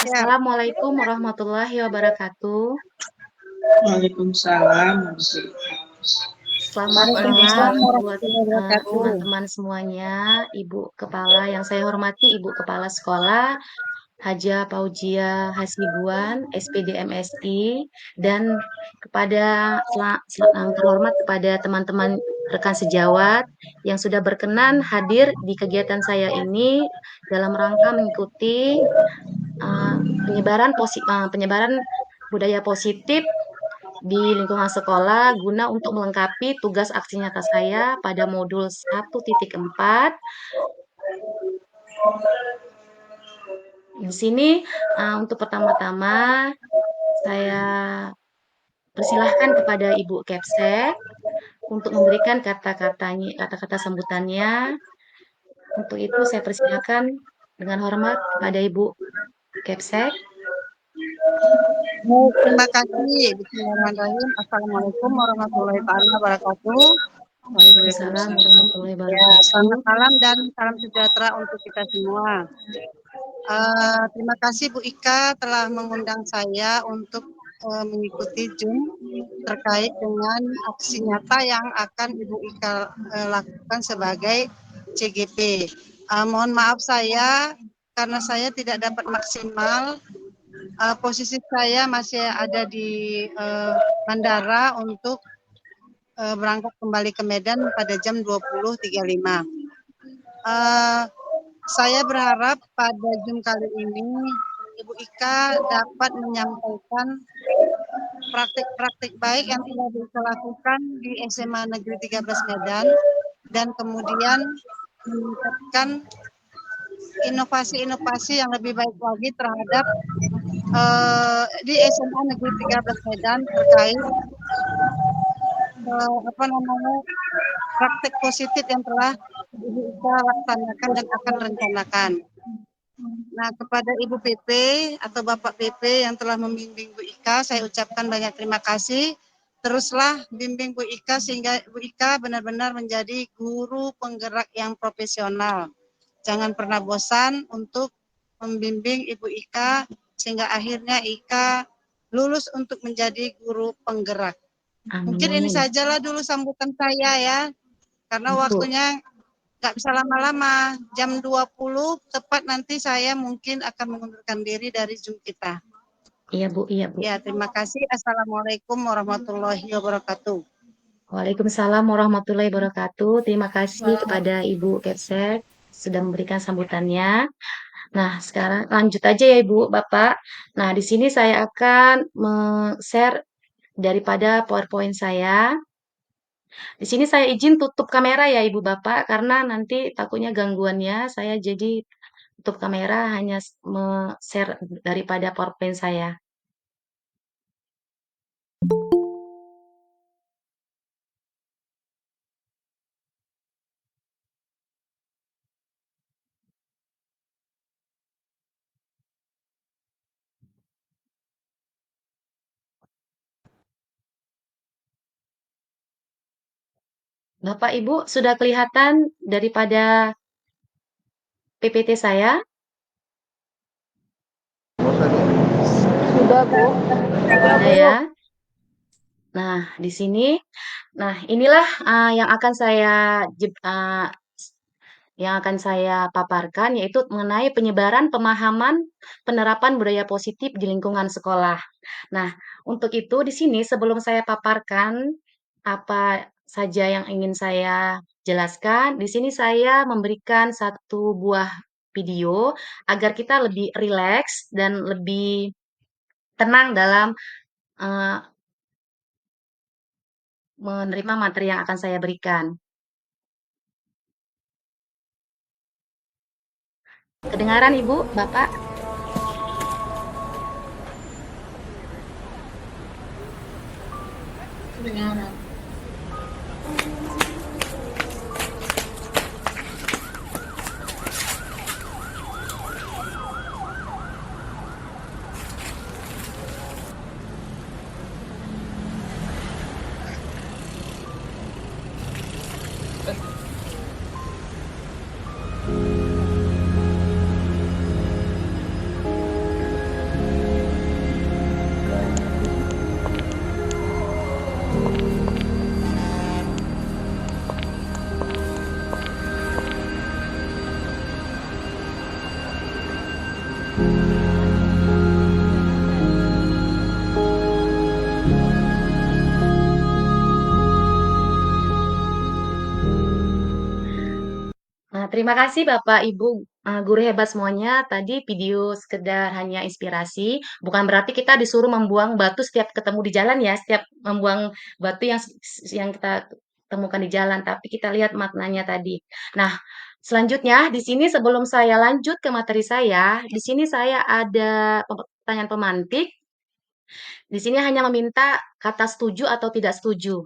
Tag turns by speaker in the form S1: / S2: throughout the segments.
S1: Siap.
S2: Assalamualaikum warahmatullahi wabarakatuh.
S3: Waalaikumsalam.
S2: Selamat malam
S1: Waalaikumsalam
S2: buat
S1: warahmatullahi wabarakatuh.
S2: teman-teman semuanya, Ibu Kepala yang saya hormati, Ibu Kepala Sekolah, Haja Fauzia Hasibuan, SPD MSI, dan kepada yang terhormat kepada teman-teman rekan sejawat yang sudah berkenan hadir di kegiatan saya ini dalam rangka mengikuti penyebaran budaya positif di lingkungan sekolah guna untuk melengkapi tugas aksi nyata saya pada modul 1.4. Di sini untuk pertama-tama saya persilahkan kepada Ibu Kepsek untuk memberikan kata-kata sambutannya. Untuk itu saya persilahkan dengan hormat kepada Ibu Kepsek.
S1: Terima kasih. Bismillahirrahmanirrahim. Assalamualaikum warahmatullahi wabarakatuh.
S2: Waalaikumsalam warahmatullahi
S1: Ya,
S2: wabarakatuh.
S1: selamat malam dan salam sejahtera untuk kita semua. Terima kasih Bu Ika telah mengundang saya untuk mengikuti Zoom terkait dengan aksi nyata yang akan Ibu Ika lakukan sebagai CGP. Mohon maaf saya karena saya tidak dapat maksimal. Posisi saya masih ada di bandara untuk berangkat kembali ke Medan pada jam 20.35. Saya berharap pada Zoom kali ini Ibu Ika dapat menyampaikan praktik-praktik baik yang telah dilakukan di SMA Negeri 13 Medan dan kemudian meningkatkan inovasi-inovasi yang lebih baik lagi terhadap di SMA Negeri 13 Medan terkait praktek positif yang telah Ibu Ika laksanakan dan akan rencanakan. Nah, kepada Ibu PP atau Bapak PP yang telah membimbing Bu Ika, saya ucapkan banyak terima kasih. Teruslah bimbing Bu Ika sehingga Bu Ika benar-benar menjadi guru penggerak yang profesional. Jangan pernah bosan untuk membimbing Ibu Ika sehingga akhirnya Ika lulus untuk menjadi guru penggerak. Mungkin ini sajalah dulu sambutan saya ya, karena waktunya nggak bisa lama-lama. Jam 20 tepat nanti saya mungkin akan mengundurkan diri dari Zoom kita.
S2: Iya Bu.
S1: Ya, terima kasih. Assalamualaikum warahmatullahi wabarakatuh.
S2: Waalaikumsalam warahmatullahi wabarakatuh. Terima kasih kepada Ibu Kepsek sudah memberikan sambutannya. Nah, sekarang lanjut aja ya Ibu, Bapak. Nah, di sini saya akan share daripada PowerPoint saya. Di sini saya izin tutup kamera ya Ibu Bapak, karena nanti takutnya gangguannya. Saya jadi tutup kamera hanya share daripada PowerPoint saya. Bapak Ibu sudah kelihatan daripada PPT saya?
S1: Sudah, Bu.
S2: Sudah ya. Nah, di sini, inilah yang akan saya paparkan, yaitu mengenai penyebaran pemahaman penerapan budaya positif di lingkungan sekolah. Nah, untuk itu di sini sebelum saya paparkan apa saja yang ingin saya jelaskan, di sini saya memberikan satu buah video agar kita lebih rileks dan lebih tenang dalam uh, menerima materi yang akan saya berikan. Kedengaran Ibu, Bapak?
S3: Kedengaran.
S2: Terima kasih Bapak Ibu guru hebat semuanya. Tadi video sekedar hanya inspirasi, bukan berarti kita disuruh membuang batu setiap ketemu di jalan ya, setiap membuang batu yang kita temukan di jalan, tapi kita lihat maknanya tadi. Nah, selanjutnya di sini sebelum saya lanjut ke materi saya, di sini saya ada pertanyaan pemantik. Di sini hanya meminta kata setuju atau tidak setuju.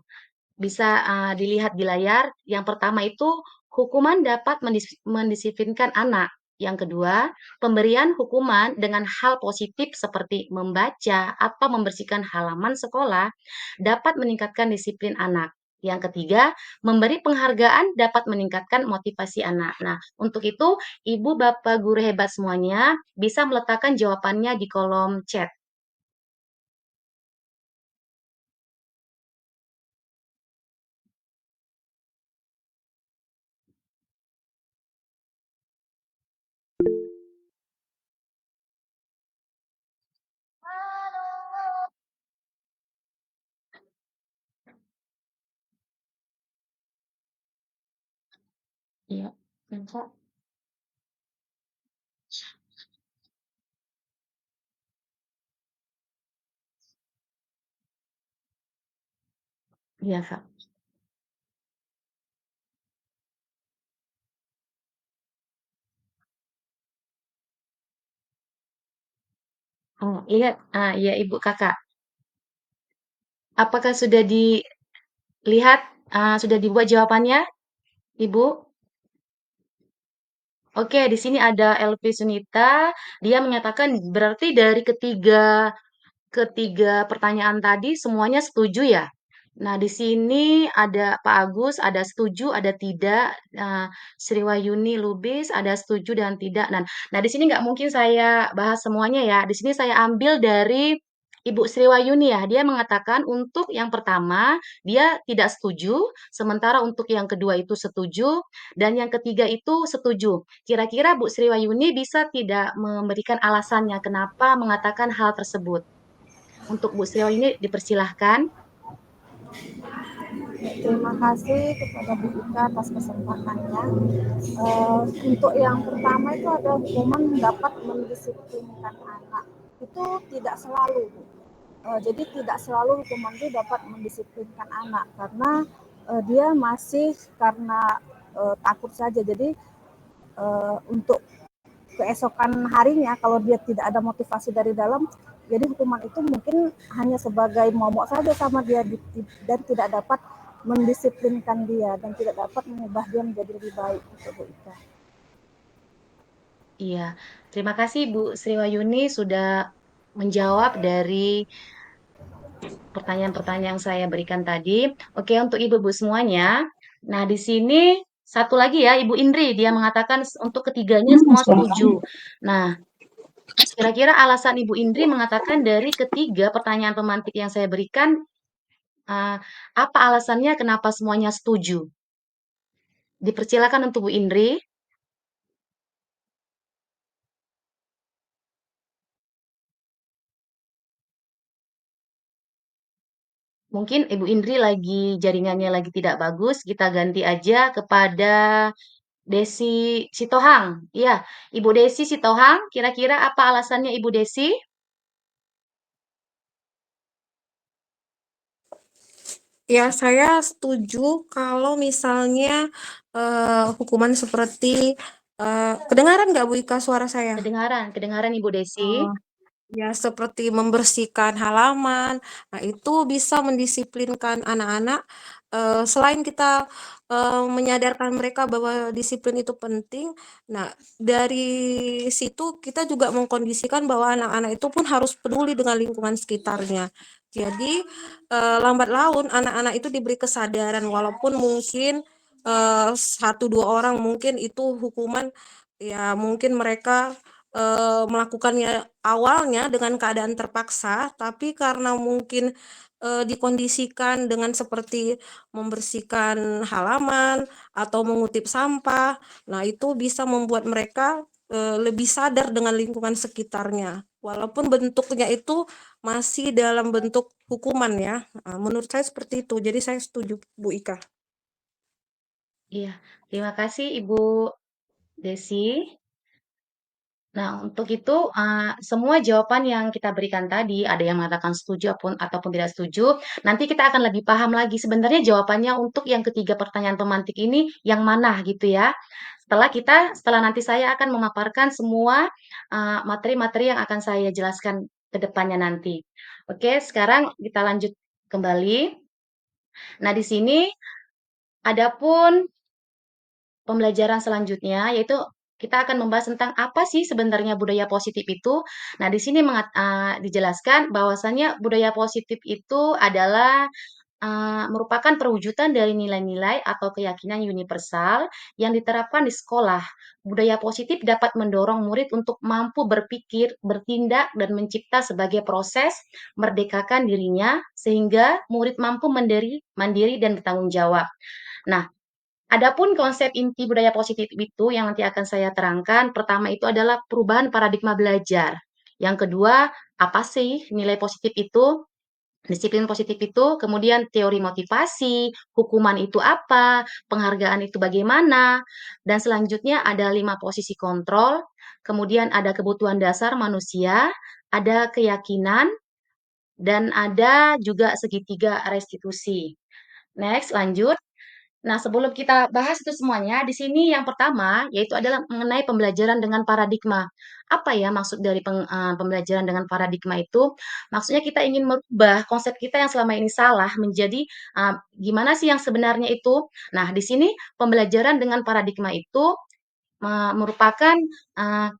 S2: Bisa dilihat di layar. Yang pertama itu hukuman dapat mendisiplinkan anak. Yang kedua, pemberian hukuman dengan hal positif seperti membaca atau membersihkan halaman sekolah dapat meningkatkan disiplin anak. Yang ketiga, memberi penghargaan dapat meningkatkan motivasi anak. Nah, untuk itu, Ibu, Bapak, guru hebat semuanya bisa meletakkan jawabannya di kolom chat. Iya, Kak. Iya, Kak. Oh, iya, iya Ibu Kakak. Apakah sudah dilihat, sudah dibuat jawabannya, Ibu? Oke, di sini ada Elvi Sunita. Dia menyatakan berarti dari ketiga pertanyaan tadi semuanya setuju ya? Nah, di sini ada Pak Agus, ada setuju, ada tidak. Sriwayuni Lubis, ada setuju dan tidak. Nah, di sini nggak mungkin saya bahas semuanya ya. Di sini saya ambil dari Ibu Sriwayuni ya. Dia mengatakan untuk yang pertama, dia tidak setuju, sementara untuk yang kedua itu setuju, dan yang ketiga itu setuju. Kira-kira Bu Sriwayuni bisa tidak memberikan alasannya kenapa mengatakan hal tersebut? Untuk Bu Sriwayuni dipersilahkan.
S3: Terima kasih kepada Bu Ika atas kesempatannya. Untuk yang pertama itu ada hukuman dapat mendisiplinkan anak. Itu tidak selalu, Bu. Jadi tidak selalu hukuman itu dapat mendisiplinkan anak karena dia masih karena takut saja. Jadi untuk keesokan harinya kalau dia tidak ada motivasi dari dalam, jadi hukuman itu mungkin hanya sebagai momok saja sama dia dan tidak dapat mendisiplinkan dia dan tidak dapat mengubah dia menjadi lebih baik gitu Bu Ika.
S2: Iya, terima kasih Bu Sriwayuni sudah menjawab dari pertanyaan-pertanyaan yang saya berikan tadi. Oke, untuk ibu-ibu semuanya. Nah, di sini satu lagi ya, Ibu Indri. Dia mengatakan untuk ketiganya semua setuju. Nah, kira-kira alasan Ibu Indri mengatakan dari ketiga pertanyaan pemantik yang saya berikan, apa alasannya kenapa semuanya setuju? Dipersilakan untuk Bu Indri. Mungkin Ibu Indri lagi jaringannya lagi tidak bagus, kita ganti aja kepada Desi Sitohang. Iya, Ibu Desi Sitohang, kira-kira apa alasannya Ibu Desi?
S4: Ya, saya setuju kalau misalnya hukuman seperti kedengaran nggak Bu Ika suara saya?
S2: Kedengaran Ibu Desi.
S4: Oh, ya, seperti membersihkan halaman. Nah, itu bisa mendisiplinkan anak-anak. Selain kita menyadarkan mereka bahwa disiplin itu penting, nah dari situ kita juga mengkondisikan bahwa anak-anak itu pun harus peduli dengan lingkungan sekitarnya. Jadi lambat laun anak-anak itu diberi kesadaran, walaupun mungkin satu dua orang mungkin itu hukuman, ya mungkin mereka melakukannya awalnya dengan keadaan terpaksa, tapi karena mungkin dikondisikan dengan seperti membersihkan halaman atau mengutip sampah, nah itu bisa membuat mereka lebih sadar dengan lingkungan sekitarnya, walaupun bentuknya itu masih dalam bentuk hukuman ya. Nah, menurut saya seperti itu, jadi saya setuju Bu Ika.
S2: Iya, terima kasih Ibu Desi. Nah, untuk itu, semua jawaban yang kita berikan tadi, ada yang mengatakan setuju ataupun tidak setuju, nanti kita akan lebih paham lagi sebenarnya jawabannya untuk yang ketiga pertanyaan pemantik ini yang mana gitu ya. Setelah nanti saya akan memaparkan semua, materi-materi yang akan saya jelaskan ke depannya nanti. Oke, sekarang kita lanjut kembali. Nah, di sini adapun pembelajaran selanjutnya, yaitu kita akan membahas tentang apa sih sebenarnya budaya positif itu. Nah, di sini dijelaskan bahwasannya budaya positif itu adalah merupakan perwujudan dari nilai-nilai atau keyakinan universal yang diterapkan di sekolah. Budaya positif dapat mendorong murid untuk mampu berpikir, bertindak, dan mencipta sebagai proses merdekakan dirinya sehingga murid mampu mandiri dan bertanggung jawab. Nah, adapun konsep inti budaya positif itu yang nanti akan saya terangkan, pertama itu adalah perubahan paradigma belajar. Yang kedua, apa sih nilai positif itu? Disiplin positif itu, kemudian teori motivasi, hukuman itu apa, penghargaan itu bagaimana, dan selanjutnya ada 5 posisi kontrol, kemudian ada kebutuhan dasar manusia, ada keyakinan, dan ada juga segitiga restitusi. Next, lanjut. Nah, sebelum kita bahas itu semuanya, di sini yang pertama yaitu adalah mengenai pembelajaran dengan paradigma. Apa ya maksud dari pembelajaran dengan paradigma itu? Maksudnya kita ingin merubah konsep kita yang selama ini salah menjadi gimana sih yang sebenarnya itu. Nah, di sini pembelajaran dengan paradigma itu merupakan uh,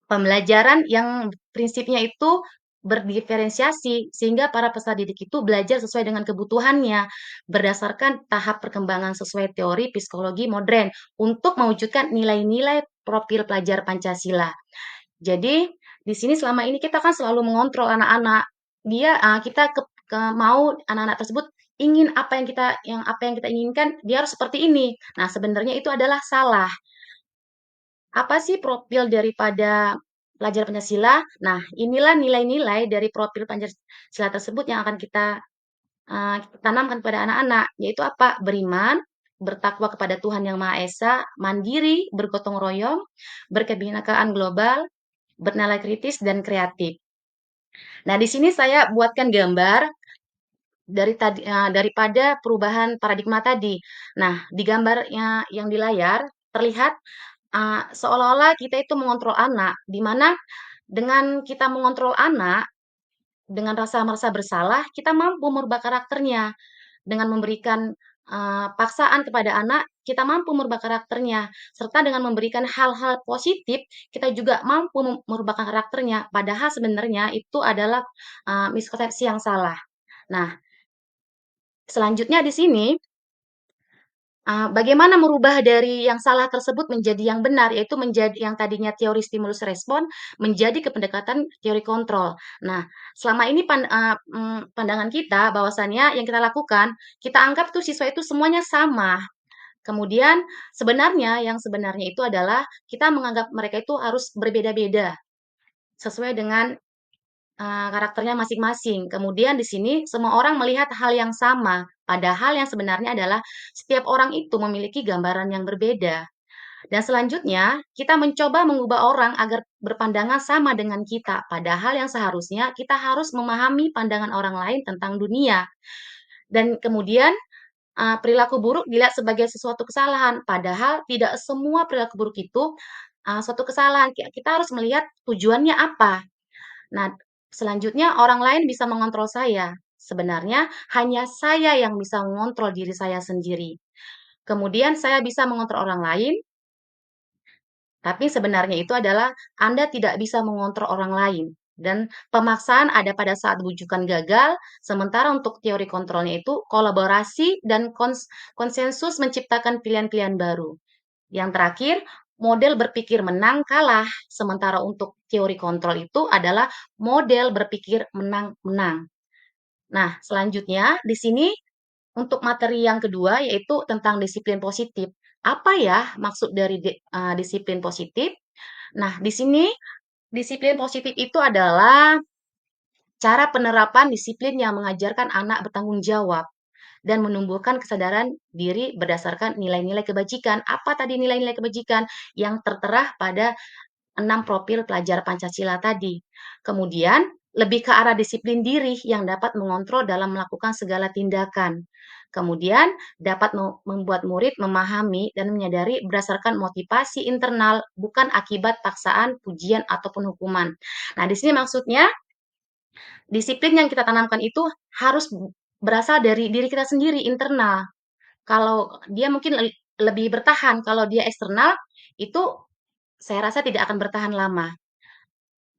S2: pembelajaran yang prinsipnya itu berdiferensiasi sehingga para peserta didik itu belajar sesuai dengan kebutuhannya berdasarkan tahap perkembangan sesuai teori psikologi modern untuk mewujudkan nilai-nilai profil pelajar Pancasila. Jadi di sini selama ini kita kan selalu mengontrol anak-anak. Kita mau anak-anak tersebut ingin apa yang kita inginkan dia harus seperti ini. Nah, sebenarnya itu adalah salah. Apa sih profil daripada pelajar Pancasila? Nah, inilah nilai-nilai dari profil Pancasila tersebut yang akan kita tanamkan pada anak-anak, yaitu apa? Beriman, bertakwa kepada Tuhan Yang Maha Esa, mandiri, bergotong royong, berkebinekaan global, bernalar kritis, dan kreatif. Nah, di sini saya buatkan gambar daripada perubahan paradigma tadi. Nah, di gambarnya yang di layar terlihat seolah-olah kita itu mengontrol anak, di mana dengan kita mengontrol anak, dengan rasa merasa bersalah, kita mampu merubah karakternya. Dengan memberikan paksaan kepada anak, kita mampu merubah karakternya. Serta dengan memberikan hal-hal positif, kita juga mampu merubah karakternya. Padahal sebenarnya itu adalah miskonsepsi yang salah. Nah, selanjutnya di sini bagaimana merubah dari yang salah tersebut menjadi yang benar, yaitu menjadi yang tadinya teori stimulus respon menjadi pendekatan teori kontrol. Nah, selama ini pandangan kita bahwasannya yang kita lakukan, kita anggap tuh siswa itu semuanya sama. Kemudian yang sebenarnya itu adalah kita menganggap mereka itu harus berbeda-beda sesuai dengan karakternya masing-masing. Kemudian di sini semua orang melihat hal yang sama, padahal yang sebenarnya adalah setiap orang itu memiliki gambaran yang berbeda. Dan selanjutnya, kita mencoba mengubah orang agar berpandangan sama dengan kita, padahal yang seharusnya kita harus memahami pandangan orang lain tentang dunia. Dan kemudian perilaku buruk dilihat sebagai sesuatu kesalahan, padahal tidak semua perilaku buruk itu suatu kesalahan. Kita harus melihat tujuannya apa. Nah, selanjutnya orang lain bisa mengontrol saya. Sebenarnya hanya saya yang bisa mengontrol diri saya sendiri. Kemudian saya bisa mengontrol orang lain, tapi sebenarnya itu adalah Anda tidak bisa mengontrol orang lain. Dan pemaksaan ada pada saat bujukan gagal, sementara untuk teori kontrolnya itu kolaborasi dan konsensus menciptakan pilihan-pilihan baru. Yang terakhir, model berpikir menang kalah, sementara untuk teori kontrol itu adalah model berpikir menang-menang. Nah, selanjutnya di sini untuk materi yang kedua yaitu tentang disiplin positif. Apa ya maksud dari disiplin positif? Nah, di sini disiplin positif itu adalah cara penerapan disiplin yang mengajarkan anak bertanggung jawab. dan menumbuhkan kesadaran diri berdasarkan nilai-nilai kebajikan. Apa tadi nilai-nilai kebajikan? Yang tertera pada 6 profil pelajar Pancasila tadi. Kemudian, lebih ke arah disiplin diri yang dapat mengontrol dalam melakukan segala tindakan. Kemudian, dapat membuat murid memahami dan menyadari berdasarkan motivasi internal, bukan akibat paksaan, pujian, ataupun hukuman. Nah, di sini maksudnya, disiplin yang kita tanamkan itu harus berasal dari diri kita sendiri, internal. Kalau dia mungkin lebih bertahan, kalau dia eksternal, itu saya rasa tidak akan bertahan lama.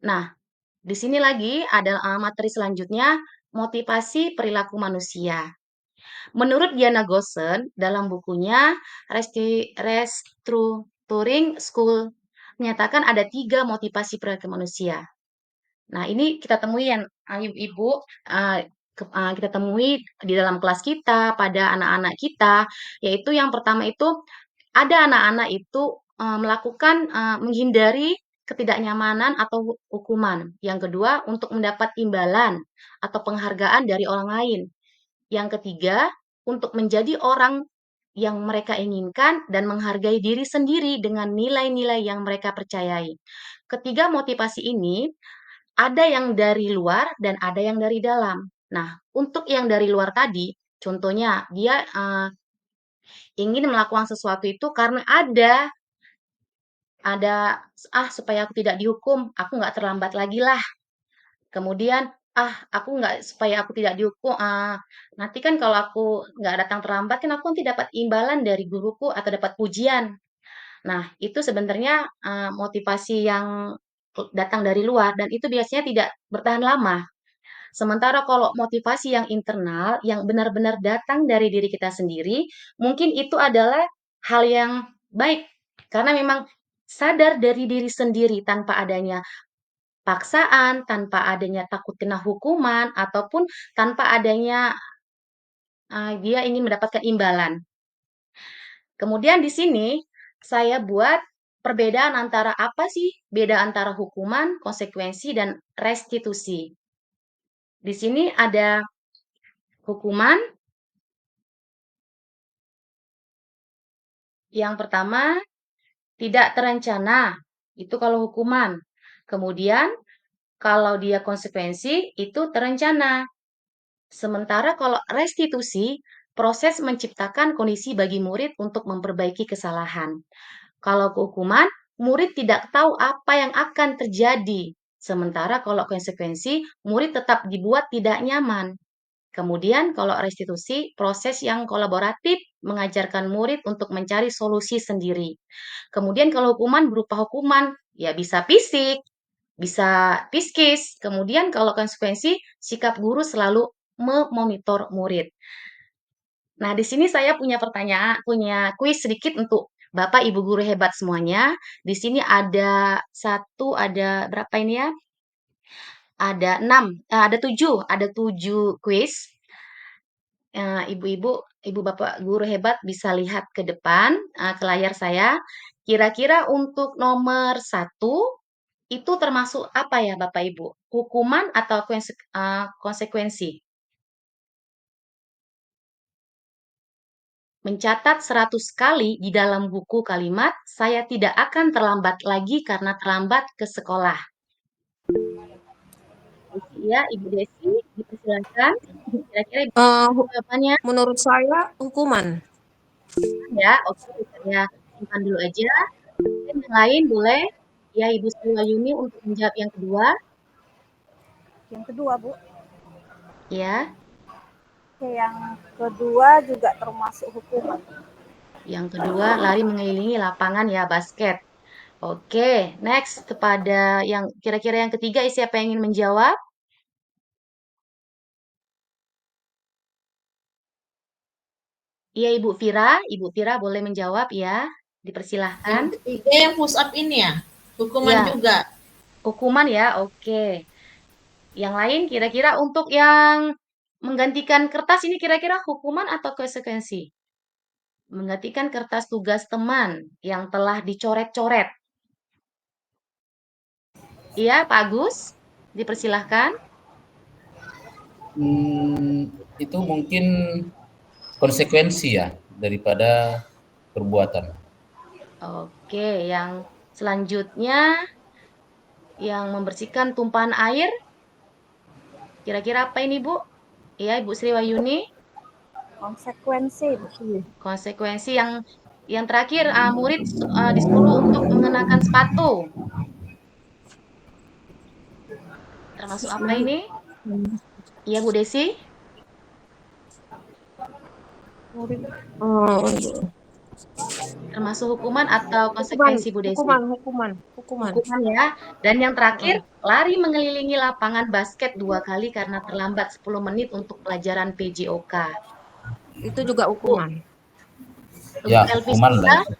S2: Nah, di sini lagi ada materi selanjutnya, motivasi perilaku manusia. Menurut Diana Goosen, dalam bukunya Restructuring School, menyatakan ada 3 motivasi perilaku manusia. Nah, ini kita temui yang ibu-ibu, kita temui di dalam kelas kita, pada anak-anak kita, yaitu yang pertama itu, ada anak-anak itu melakukan menghindari ketidaknyamanan atau hukuman. Yang kedua, untuk mendapat imbalan atau penghargaan dari orang lain. Yang ketiga, untuk menjadi orang yang mereka inginkan dan menghargai diri sendiri dengan nilai-nilai yang mereka percayai. Ketiga motivasi ini ada yang dari luar dan ada yang dari dalam. Nah, untuk yang dari luar tadi, contohnya dia ingin melakukan sesuatu itu karena ada supaya aku tidak dihukum, aku nggak terlambat lagi lah. Kemudian aku nggak supaya aku tidak dihukum, nanti kan kalau aku nggak datang terlambat kan aku nanti dapat imbalan dari guruku atau dapat pujian. Nah, itu sebenarnya motivasi yang datang dari luar dan itu biasanya tidak bertahan lama. Sementara kalau motivasi yang internal, yang benar-benar datang dari diri kita sendiri, mungkin itu adalah hal yang baik. Karena memang sadar dari diri sendiri tanpa adanya paksaan, tanpa adanya takut kena hukuman, ataupun tanpa adanya dia ingin mendapatkan imbalan. Kemudian di sini saya buat perbedaan antara apa sih beda antara hukuman, konsekuensi, dan restitusi. Di sini ada hukuman. Yang pertama, tidak terencana. Itu kalau hukuman. Kemudian, kalau dia konsekuensi, itu terencana. Sementara kalau restitusi, proses menciptakan kondisi bagi murid untuk memperbaiki kesalahan. Kalau kehukuman, murid tidak tahu apa yang akan terjadi. Sementara kalau konsekuensi, murid tetap dibuat tidak nyaman. Kemudian kalau restitusi, proses yang kolaboratif mengajarkan murid untuk mencari solusi sendiri. Kemudian kalau hukuman berupa hukuman, ya bisa fisik, bisa psikis. Kemudian kalau konsekuensi, sikap guru selalu memonitor murid. Nah, di sini saya punya pertanyaan, punya kuis sedikit untuk Bapak Ibu guru hebat semuanya. Di sini ada berapa ini ya? Ada 6, ada 7 kuis. Ibu-ibu, ibu bapak guru hebat bisa lihat ke depan, ke layar saya. Kira-kira untuk nomor 1, itu termasuk apa ya Bapak Ibu? Hukuman atau konsekuensi? Mencatat 100 kali di dalam buku kalimat, saya tidak akan terlambat lagi karena terlambat ke sekolah. Ya, Ibu Desi, dipersilakan. Kira-kira jawabannya
S4: Menurut saya hukuman.
S2: ya, oke, saya simpan dulu aja. Dan yang lain boleh ya Ibu Sri Wahyuni untuk menjawab yang kedua.
S3: Yang kedua, Bu.
S2: Ya,
S3: Oke, yang kedua juga termasuk hukuman.
S2: yang kedua lari mengelilingi lapangan ya basket. Oke, next kepada yang kira-kira yang ketiga siapa yang ingin menjawab? Iya Ibu Vira boleh menjawab ya, dipersilahkan.
S5: Yang ketiga yang push up ini ya, hukuman
S2: Ya,
S5: juga.
S2: hukuman ya, oke. Yang lain kira-kira untuk yang menggantikan kertas ini kira-kira hukuman atau konsekuensi? Menggantikan kertas tugas teman yang telah dicoret-coret. Iya, Pak Agus, dipersilahkan.
S6: Itu mungkin konsekuensi ya daripada perbuatan.
S2: Oke, yang selanjutnya yang membersihkan tumpahan air. Kira-kira apa ini, Bu? Iya, Ibu Sri Wahyuni.
S3: Konsekuensi.
S2: Konsekuensi yang terakhir, murid disuruh untuk mengenakan sepatu. Termasuk apa ini? Iya, Bu Desi.
S4: Oh,
S2: Termasuk hukuman atau
S4: hukuman,
S2: konsekuensi, Bu Desi?
S4: hukuman.
S2: Hukuman ya. Dan yang terakhir, lari mengelilingi lapangan basket 2 kali karena terlambat 10 menit untuk pelajaran PJOK.
S4: Itu juga
S2: Bu,
S4: hukuman.
S6: Ya,
S2: Ibu Elvis
S6: hukuman lah
S2: bisa?
S6: itu.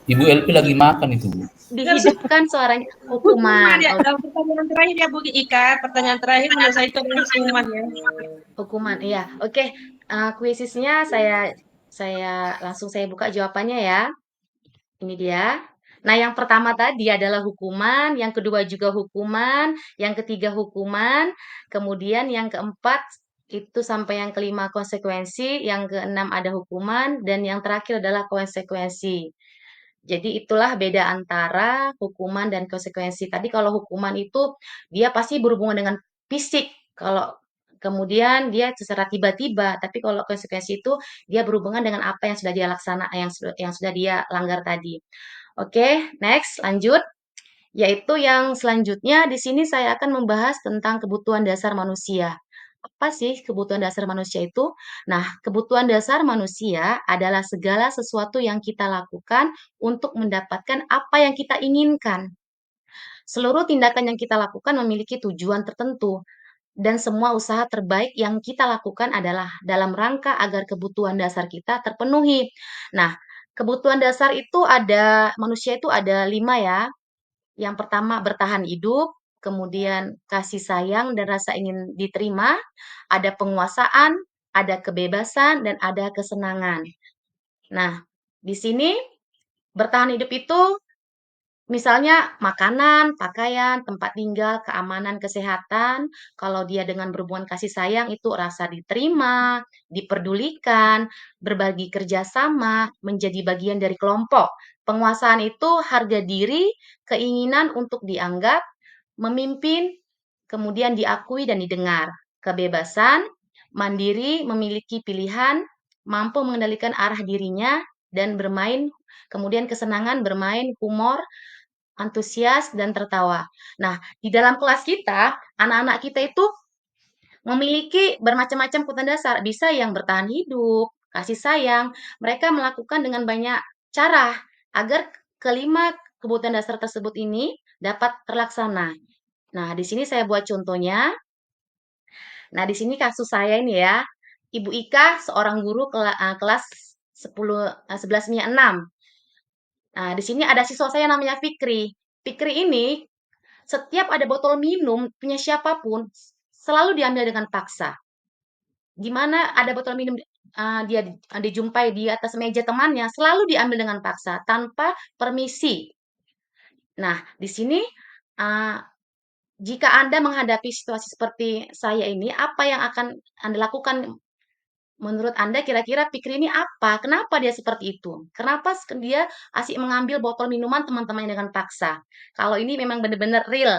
S6: Ibu LP lagi makan itu, Bu.
S2: Dihidupkan suaranya. Hukuman.
S5: Ya,
S2: Oke.
S5: pertanyaan terakhir ya Bu Ika, pertanyaan terakhir menurut saya itu adalah hukuman ya.
S2: Hukuman, iya. Oke, kuisisnya saya langsung saya buka jawabannya ya. Ini dia. Nah, yang pertama tadi adalah hukuman, yang kedua juga hukuman, yang ketiga hukuman, kemudian yang keempat itu sampai yang kelima konsekuensi, yang keenam ada hukuman, dan yang terakhir adalah konsekuensi. Jadi itulah beda antara hukuman dan konsekuensi. Tadi kalau hukuman itu dia pasti berhubungan dengan fisik. Kalau kemudian dia secara tiba-tiba, tapi kalau konsekuensi itu dia berhubungan dengan apa yang sudah dia laksana, yang sudah dia langgar tadi. Oke, next, lanjut. Yaitu yang selanjutnya di sini saya akan membahas tentang kebutuhan dasar manusia. Apa sih kebutuhan dasar manusia itu? Nah, kebutuhan dasar manusia adalah segala sesuatu yang kita lakukan untuk mendapatkan apa yang kita inginkan. Seluruh tindakan yang kita lakukan memiliki tujuan tertentu, dan semua usaha terbaik yang kita lakukan adalah dalam rangka agar kebutuhan dasar kita terpenuhi. Nah, kebutuhan dasar itu manusia itu ada 5 ya. Yang pertama bertahan hidup, kemudian kasih sayang dan rasa ingin diterima, ada penguasaan, ada kebebasan, dan ada kesenangan. Nah, di sini bertahan hidup itu misalnya makanan, pakaian, tempat tinggal, keamanan, kesehatan. Kalau dia dengan berhubungan kasih sayang itu rasa diterima, diperdulikan, berbagi kerjasama, menjadi bagian dari kelompok. Penguasaan itu harga diri, keinginan untuk dianggap, memimpin, kemudian diakui dan didengar. Kebebasan, mandiri, memiliki pilihan, mampu mengendalikan arah dirinya, dan bermain. Kemudian kesenangan, bermain, humor, antusias, dan tertawa. Nah, di dalam kelas kita, anak-anak kita itu memiliki bermacam-macam kebutuhan dasar. Bisa yang bertahan hidup, kasih sayang. Mereka melakukan dengan banyak cara agar kelima kebutuhan dasar tersebut ini dapat terlaksana. Nah, di sini saya buat contohnya. Nah, di sini kasus saya ini ya. Ibu Ika, seorang guru kelas 11-6. Nah, di sini ada siswa saya namanya Fikri. Fikri ini setiap ada botol minum punya siapapun selalu diambil dengan paksa. Gimana ada botol minum dia dijumpai di atas meja temannya, selalu diambil dengan paksa tanpa permisi. Nah, di sini jika Anda menghadapi situasi seperti saya ini, apa yang akan Anda lakukan? Menurut Anda kira-kira Fikri ini apa? Kenapa dia seperti itu? Kenapa dia asik mengambil botol minuman teman-temannya dengan paksa? Kalau ini memang benar-benar real.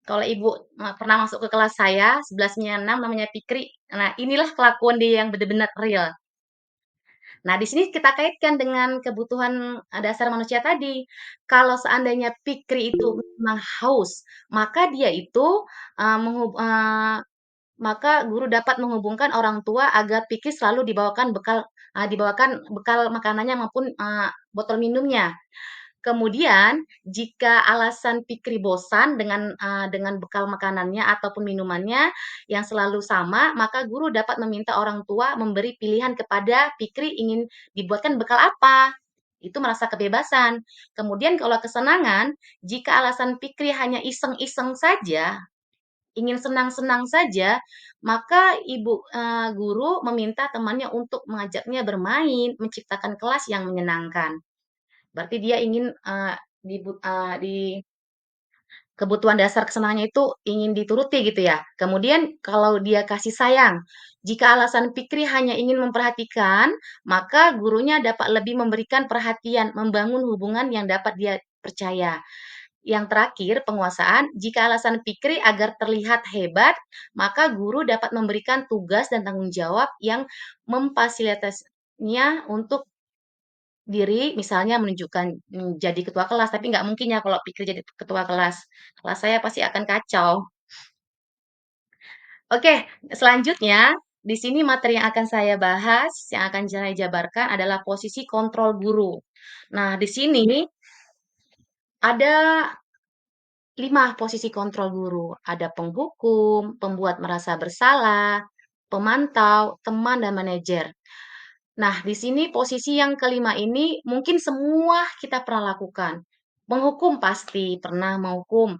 S2: Kalau Ibu pernah masuk ke kelas saya, 11-6 namanya Fikri. Nah, inilah kelakuan dia yang benar-benar real. Nah, di sini kita kaitkan dengan kebutuhan dasar manusia tadi. Kalau seandainya Fikri itu memang haus, maka dia itu maka guru dapat menghubungkan orang tua agar Fikri selalu dibawakan bekal makanannya maupun botol minumnya. Kemudian, jika alasan Fikri bosan dengan bekal makanannya ataupun minumannya yang selalu sama, maka guru dapat meminta orang tua memberi pilihan kepada Fikri ingin dibuatkan bekal apa. Itu merasa kebebasan. Kemudian kalau kesenangan, jika alasan Fikri hanya iseng-iseng saja, ingin senang-senang saja, maka guru meminta temannya untuk mengajaknya bermain, menciptakan kelas yang menyenangkan. Berarti dia ingin kebutuhan dasar kesenangannya itu ingin dituruti gitu ya. Kemudian kalau dia kasih sayang, jika alasan Fikri hanya ingin memperhatikan, maka gurunya dapat lebih memberikan perhatian, membangun hubungan yang dapat dia percaya. Yang terakhir, penguasaan. Jika alasan Fikri agar terlihat hebat, maka guru dapat memberikan tugas dan tanggung jawab yang memfasilitasinya untuk diri, misalnya menunjukkan jadi ketua kelas, tapi nggak mungkin ya kalau Fikri jadi ketua kelas. Kelas saya pasti akan kacau. Oke, selanjutnya di sini materi yang akan saya bahas, yang akan saya jabarkan adalah posisi kontrol guru. Nah, di sini ada 5 posisi kontrol guru. Ada penghukum, pembuat merasa bersalah, pemantau, teman, dan manajer. Nah, di sini posisi yang kelima ini mungkin semua kita pernah lakukan. Menghukum pasti pernah menghukum,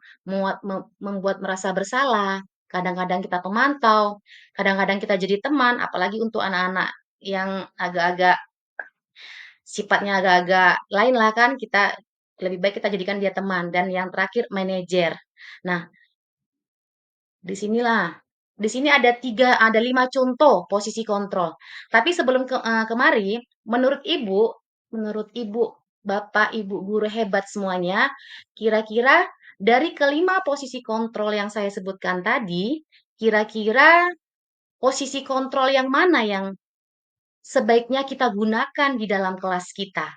S2: membuat merasa bersalah. Kadang-kadang kita pemantau, kadang-kadang kita jadi teman, apalagi untuk anak-anak yang agak-agak sifatnya agak-agak lain lah kan, kita lebih baik kita jadikan dia teman. Dan yang terakhir manajer. Nah, di sini ada 5 contoh posisi kontrol. Tapi sebelum kemari, menurut ibu, bapak, ibu guru hebat semuanya, kira-kira dari kelima posisi kontrol yang saya sebutkan tadi, kira-kira posisi kontrol yang mana yang sebaiknya kita gunakan di dalam kelas kita?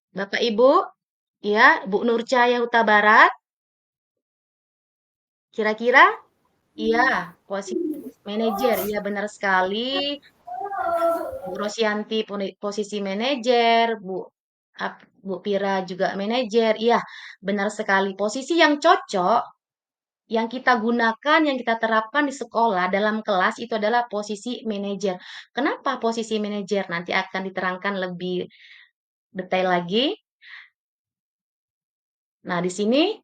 S2: Bapak Ibu, ya, Bu Nurcaya Huta Barat, kira-kira? Iya, posisi manajer. Iya, benar sekali. Bu Rosyanti posisi manajer, Bu Pira juga manajer. Iya, benar sekali. Posisi yang cocok yang kita gunakan, yang kita terapkan di sekolah dalam kelas itu adalah posisi manajer. Kenapa posisi manajer? Nanti akan diterangkan lebih detail lagi. Nah, di sini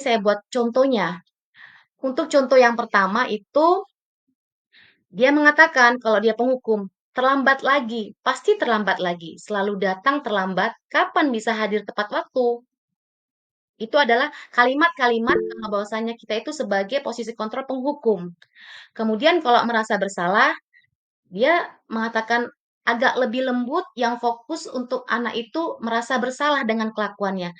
S2: saya buat contohnya. Untuk contoh yang pertama itu dia mengatakan kalau dia penghukum, terlambat lagi, pasti terlambat lagi, selalu datang terlambat, kapan bisa hadir tepat waktu? Itu adalah kalimat-kalimat bahwasanya kita itu sebagai posisi kontrol penghukum. Kemudian kalau merasa bersalah, dia mengatakan agak lebih lembut yang fokus untuk anak itu merasa bersalah dengan kelakuannya.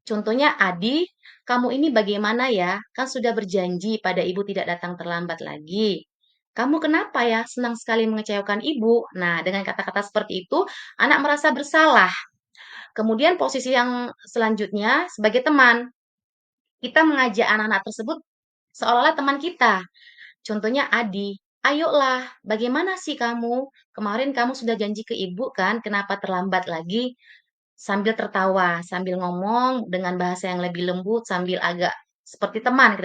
S2: Contohnya, Adi, kamu ini bagaimana ya? Kan sudah berjanji pada ibu tidak datang terlambat lagi. Kamu kenapa ya? Senang sekali mengecewakan ibu. Nah, dengan kata-kata seperti itu, anak merasa bersalah. Kemudian posisi yang selanjutnya, sebagai teman, kita mengajak anak-anak tersebut seolah-olah teman kita. Contohnya Adi, ayolah, bagaimana sih kamu? Kemarin kamu sudah janji ke ibu kan, kenapa terlambat lagi? Sambil tertawa, sambil ngomong dengan bahasa yang lebih lembut, sambil agak seperti teman.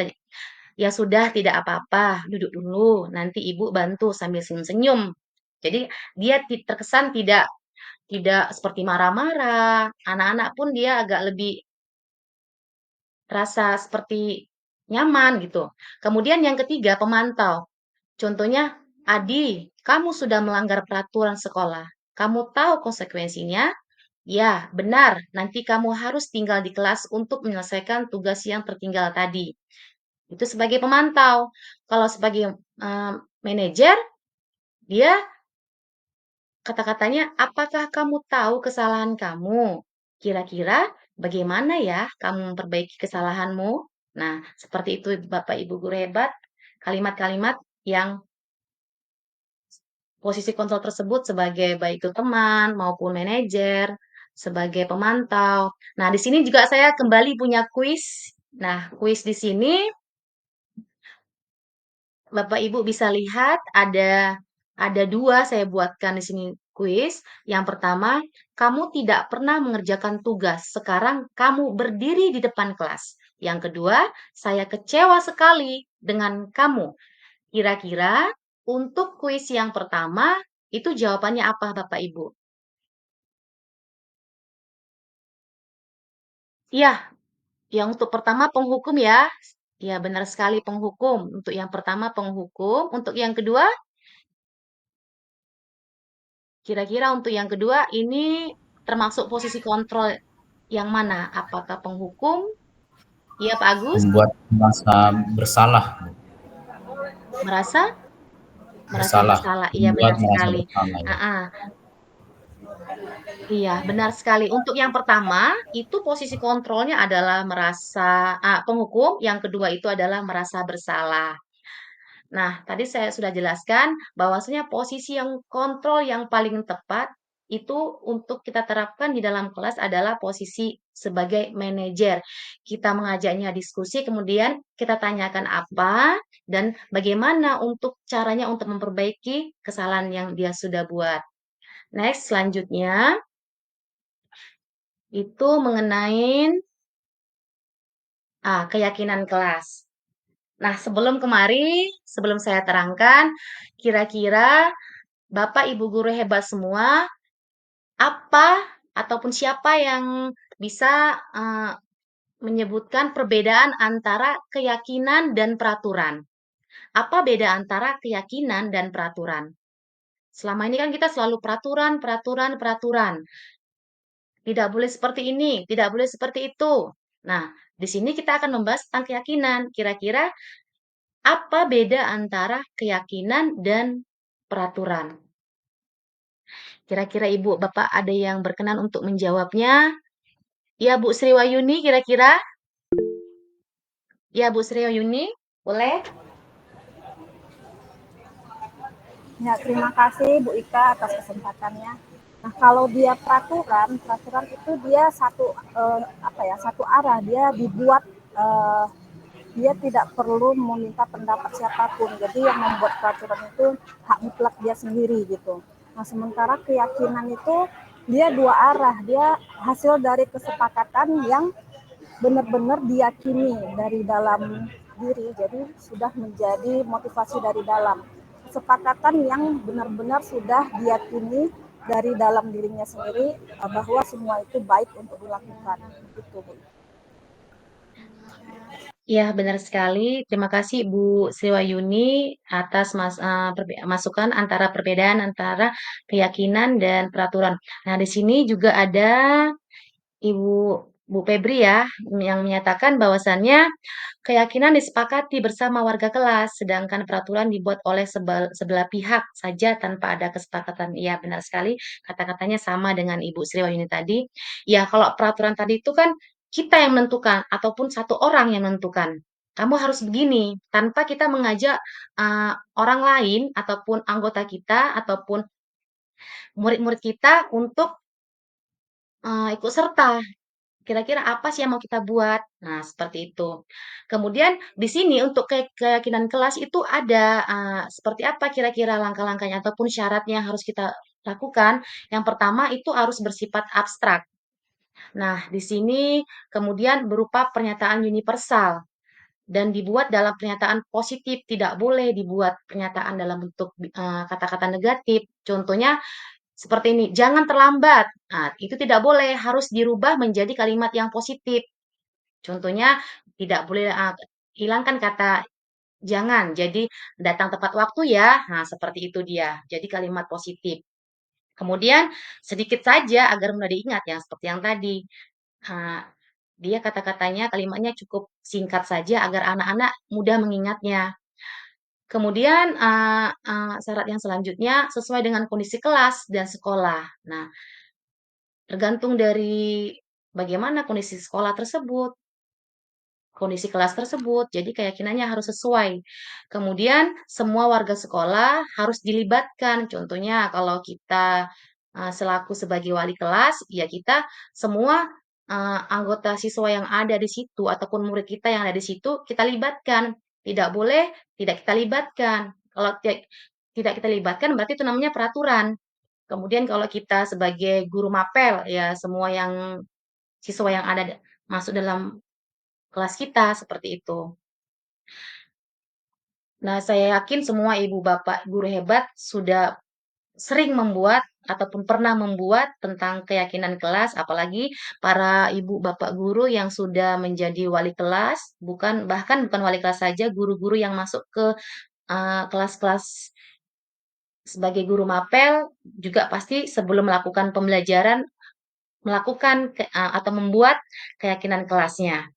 S2: Ya sudah, tidak apa-apa, duduk dulu, nanti ibu bantu sambil senyum-senyum. Jadi dia terkesan tidak tidak seperti marah-marah. Anak-anak pun dia agak lebih rasa seperti nyaman gitu. Kemudian yang ketiga, pemantau. Contohnya, Adi, kamu sudah melanggar peraturan sekolah. Kamu tahu konsekuensinya? Ya, benar. Nanti kamu harus tinggal di kelas untuk menyelesaikan tugas yang tertinggal tadi. Itu sebagai pemantau. Kalau sebagai manajer, dia kata-katanya, apakah kamu tahu kesalahan kamu? Kira-kira bagaimana ya kamu memperbaiki kesalahanmu? Nah, seperti itu Bapak Ibu guru hebat, kalimat-kalimat yang posisi kontrol tersebut sebagai baik itu teman maupun manajer, sebagai pemantau. Nah, di sini juga saya kembali punya kuis. Nah, kuis di sini Bapak Ibu bisa lihat ada 2 saya buatkan di sini kuis. Yang pertama, kamu tidak pernah mengerjakan tugas. Sekarang kamu berdiri di depan kelas. Yang kedua, saya kecewa sekali dengan kamu. Kira-kira untuk kuis yang pertama, itu jawabannya apa Bapak Ibu? Iya, yang untuk pertama penghukum ya. Ya, benar sekali penghukum. Untuk yang pertama penghukum. Untuk yang kedua, Kira-kira untuk yang kedua ini termasuk posisi kontrol yang mana? Apakah penghukum? Iya, Pak Agus?
S6: Membuat merasa bersalah, Bu.
S2: Merasa merasa
S6: Bersalah,
S2: bersalah. Iya,
S6: membuat
S2: benar
S6: merasa
S2: sekali.
S6: bersalah ya.
S2: Ah, iya, benar sekali. Untuk yang pertama, itu posisi kontrolnya adalah merasa penghukum, yang kedua itu adalah merasa bersalah. Nah, tadi saya sudah jelaskan bahwasanya posisi yang kontrol yang paling tepat itu untuk kita terapkan di dalam kelas adalah posisi sebagai manajer. Kita mengajaknya diskusi, kemudian kita tanyakan apa dan bagaimana untuk caranya untuk memperbaiki kesalahan yang dia sudah buat. Next, selanjutnya itu mengenai keyakinan kelas. Nah, sebelum saya terangkan, kira-kira Bapak Ibu guru hebat semua, apa ataupun siapa yang bisa menyebutkan perbedaan antara keyakinan dan peraturan? Apa beda antara keyakinan dan peraturan? Selama ini kan kita selalu peraturan, peraturan, peraturan. Tidak boleh seperti ini, tidak boleh seperti itu. Nah, di sini kita akan membahas tentang keyakinan. Kira-kira apa beda antara keyakinan dan peraturan? Kira-kira Ibu, Bapak ada yang berkenan untuk menjawabnya? Ya, Bu Sri Wahyuni kira-kira? Ya, Bu Sri Wahyuni, boleh?
S3: Ya, terima kasih Bu Ika atas kesempatannya. Nah, kalau dia peraturan itu dia satu arah, dia dibuat dia tidak perlu meminta pendapat siapapun. Jadi yang membuat peraturan itu hak mutlak dia sendiri gitu. Nah, sementara keyakinan itu dia dua arah, dia hasil dari kesepakatan yang benar-benar diyakini dari dalam diri, jadi sudah menjadi motivasi dari dalam. Kesepakatan yang benar-benar sudah diyakini dari dalam dirinya sendiri bahwa semua itu baik untuk dilakukan. Gitu, Bu.
S2: Ya, benar sekali. Terima kasih Bu Sri Wahyuni atas masukan antara perbedaan antara keyakinan dan peraturan. Nah, di sini juga ada Ibu Bu Febri ya, yang menyatakan bahwasannya keyakinan disepakati bersama warga kelas, sedangkan peraturan dibuat oleh sebelah pihak saja tanpa ada kesepakatan. Iya, benar sekali. Kata-katanya sama dengan Ibu Sri Wahyuni tadi. Ya, kalau peraturan tadi itu kan kita yang menentukan ataupun satu orang yang menentukan. Kamu harus begini, tanpa kita mengajak orang lain ataupun anggota kita ataupun murid-murid kita untuk ikut serta. Kira-kira apa sih yang mau kita buat? Nah, seperti itu. Kemudian di sini untuk keyakinan kelas itu ada seperti apa kira-kira langkah-langkahnya ataupun syaratnya yang harus kita lakukan. Yang pertama itu harus bersifat abstrak. Nah, di sini kemudian berupa pernyataan universal dan dibuat dalam pernyataan positif, tidak boleh dibuat pernyataan dalam bentuk kata-kata negatif. Contohnya seperti ini, jangan terlambat. Nah, itu tidak boleh, harus dirubah menjadi kalimat yang positif. Contohnya, tidak boleh hilangkan kata jangan, jadi datang tepat waktu ya. Nah, seperti itu dia. Jadi kalimat positif. Kemudian sedikit saja agar mudah diingat ya, seperti yang tadi. Nah, dia kata-katanya, kalimatnya cukup singkat saja agar anak-anak mudah mengingatnya. Kemudian syarat yang selanjutnya sesuai dengan kondisi kelas dan sekolah. Nah, tergantung dari bagaimana kondisi sekolah tersebut, kondisi kelas tersebut, jadi keyakinannya harus sesuai. Kemudian semua warga sekolah harus dilibatkan. Contohnya kalau kita selaku sebagai wali kelas, ya kita semua anggota siswa yang ada di situ ataupun murid kita yang ada di situ kita libatkan. Tidak boleh tidak kita libatkan. Kalau tidak kita libatkan berarti itu namanya peraturan. Kemudian kalau kita sebagai guru mapel, ya semua yang siswa yang ada masuk dalam kelas kita, seperti itu. Nah, saya yakin semua ibu bapak guru hebat sudah sering membuat ataupun pernah membuat tentang keyakinan kelas, apalagi para ibu bapak guru yang sudah menjadi wali kelas, bahkan bukan wali kelas saja, guru-guru yang masuk ke kelas-kelas Sebagai guru mapel juga pasti sebelum melakukan pembelajaran melakukan atau membuat keyakinan kelasnya.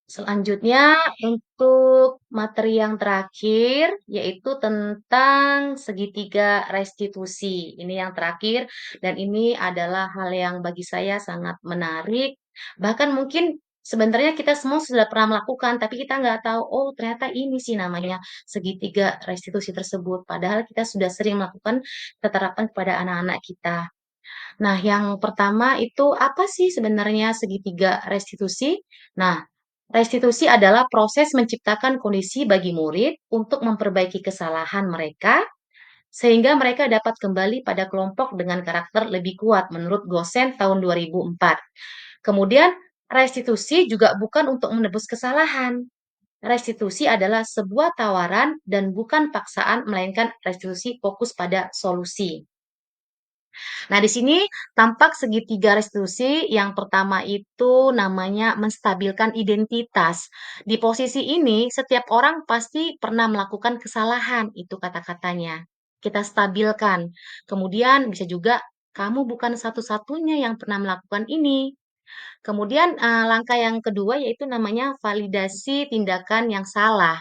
S2: Selanjutnya untuk materi yang terakhir yaitu tentang segitiga restitusi. Ini yang terakhir dan ini adalah hal yang bagi saya sangat menarik. Bahkan mungkin sebenarnya kita semua sudah pernah melakukan, tapi kita nggak tahu, oh ternyata ini sih namanya segitiga restitusi tersebut. Padahal kita sudah sering melakukan keterapan kepada anak-anak kita. Nah, yang pertama itu apa sih sebenarnya segitiga restitusi? Nah, restitusi adalah proses menciptakan kondisi bagi murid untuk memperbaiki kesalahan mereka sehingga mereka dapat kembali pada kelompok dengan karakter lebih kuat menurut Gosen tahun 2004. Kemudian, restitusi juga bukan untuk menebus kesalahan. Restitusi adalah sebuah tawaran dan bukan paksaan, melainkan restitusi fokus pada solusi. Nah, di sini tampak segitiga restitusi. Yang pertama itu namanya menstabilkan identitas. Di posisi ini, setiap orang pasti pernah melakukan kesalahan, itu kata-katanya. Kita stabilkan. Kemudian bisa juga kamu bukan satu-satunya yang pernah melakukan ini. Kemudian langkah yang kedua yaitu namanya validasi tindakan yang salah.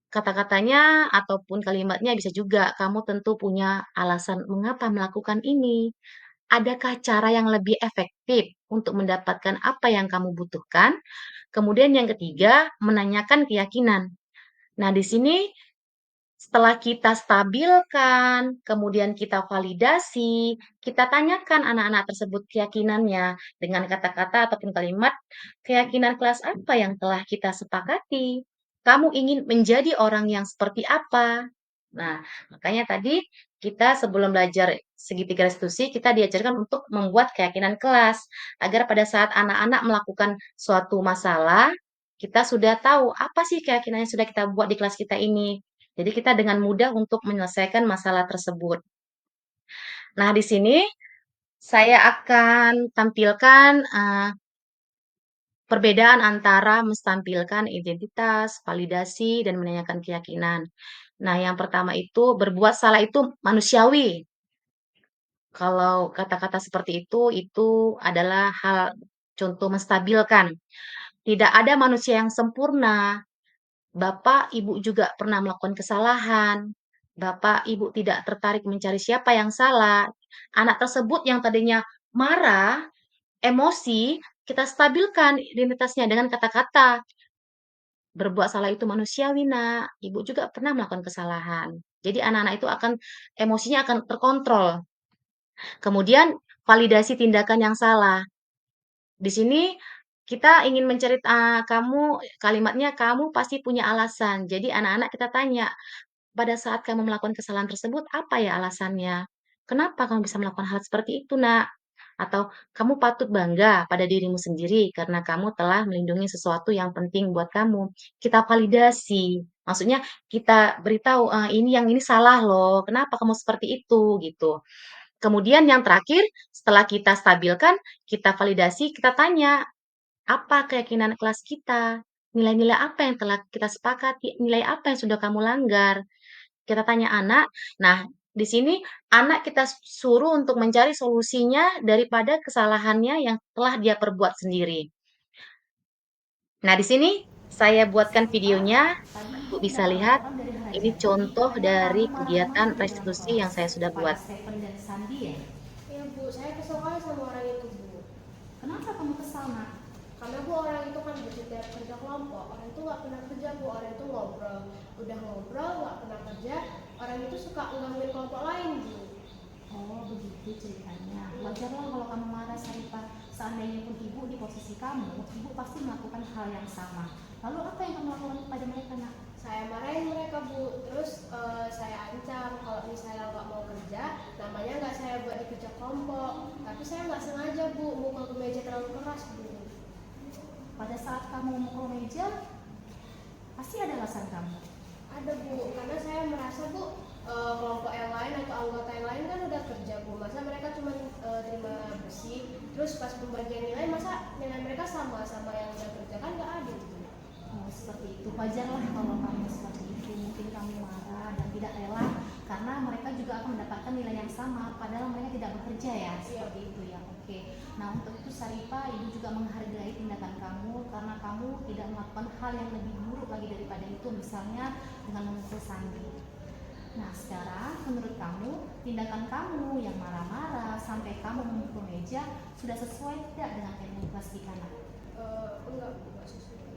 S2: Kata-katanya ataupun kalimatnya bisa juga kamu tentu punya alasan mengapa melakukan ini. Adakah cara yang lebih efektif untuk mendapatkan apa yang kamu butuhkan? Kemudian yang ketiga, menanyakan keyakinan. Nah, di sini setelah kita stabilkan, kemudian kita validasi, kita tanyakan anak-anak tersebut keyakinannya dengan kata-kata ataupun kalimat, keyakinan kelas apa yang telah kita sepakati? Kamu ingin menjadi orang yang seperti apa? Nah, makanya tadi kita sebelum belajar segitiga restitusi, kita diajarkan untuk membuat keyakinan kelas, agar pada saat anak-anak melakukan suatu masalah, kita sudah tahu apa sih keyakinan yang sudah kita buat di kelas kita ini. Jadi kita dengan mudah untuk menyelesaikan masalah tersebut. Nah, di sini saya akan tampilkan perbedaan antara menstampilkan identitas, validasi, dan menanyakan keyakinan. Nah, yang pertama itu berbuat salah itu manusiawi. Kalau kata-kata seperti itu adalah hal contoh menstabilkan. Tidak ada manusia yang sempurna. Bapak, Ibu juga pernah melakukan kesalahan. Bapak, Ibu tidak tertarik mencari siapa yang salah. Anak tersebut yang tadinya marah, emosi, kita stabilkan identitasnya dengan kata-kata. Berbuat salah itu manusiawi, Nak. Ibu juga pernah melakukan kesalahan. Jadi anak-anak itu emosinya akan terkontrol. Kemudian validasi tindakan yang salah. Di sini kita ingin kamu kalimatnya kamu pasti punya alasan. Jadi anak-anak kita tanya, pada saat kamu melakukan kesalahan tersebut, apa ya alasannya? Kenapa kamu bisa melakukan hal seperti itu, Nak? Atau kamu patut bangga pada dirimu sendiri karena kamu telah melindungi sesuatu yang penting buat kamu. Kita validasi. Maksudnya kita beritahu, ini salah loh. Kenapa kamu seperti itu gitu. Kemudian yang terakhir, setelah kita stabilkan, kita validasi, kita tanya, apa keyakinan kelas kita? Nilai-nilai apa yang telah kita sepakati? Nilai apa yang sudah kamu langgar? Kita tanya anak. Nah, di sini anak kita suruh untuk mencari solusinya daripada kesalahannya yang telah dia perbuat sendiri. Nah, di sini saya buatkan videonya. Ibu bisa lihat. Ini contoh dari kegiatan restitusi yang saya sudah buat.
S7: Iya Bu, saya kesel kali sama orang itu Bu.
S8: Kenapa kamu kesal, Nak?
S7: Karena Bu orang itu kan setiap kerja kelompok, orang itu nggak pernah kerja Bu, orang itu ngobrol, udah ngobrol nggak pernah kerja, orang itu suka ngangguin kelompok lain Bu.
S8: Oh, begitu ceritanya. Wajarlah kalau kamu marah, Sarifah. Seandainya pun ibu di posisi kamu, ibu pasti melakukan hal yang sama. Lalu apa yang kamu lakukan kepada mereka, Nak?
S7: Saya marahin mereka Bu, terus saya ancam kalau misalnya nggak mau kerja, namanya nggak saya buat di kerja kelompok. Tapi saya nggak sengaja Bu, mukul ke meja terlalu keras Bu.
S8: Pada saat kamu memukul meja, pasti ada alasan kamu.
S7: Ada Bu, karena saya merasa Bu, kelompok yang lain atau anggota yang lain kan udah kerja Bu, masa mereka cuma terima bersih, terus pas pembagian nilai masa nilai mereka sama yang udah kerja, kan nggak adil Bu.
S8: Oh, seperti itu. Wajarlah kalau kamu seperti itu. mungkin kamu marah dan tidak rela karena mereka juga akan mendapatkan nilai yang sama padahal mereka tidak bekerja ya, seperti itu ya. Oke. Nah, untuk itu Sarifah, ibu juga menghargai tindakan kamu karena kamu tidak melakukan hal yang lebih buruk lagi daripada itu, misalnya dengan memukul Sandi. Nah, sekarang menurut kamu, tindakan kamu yang marah-marah sampai kamu memukul meja sudah sesuai tidak dengan kaidah kelas di kanan?
S7: Enggak sesuai.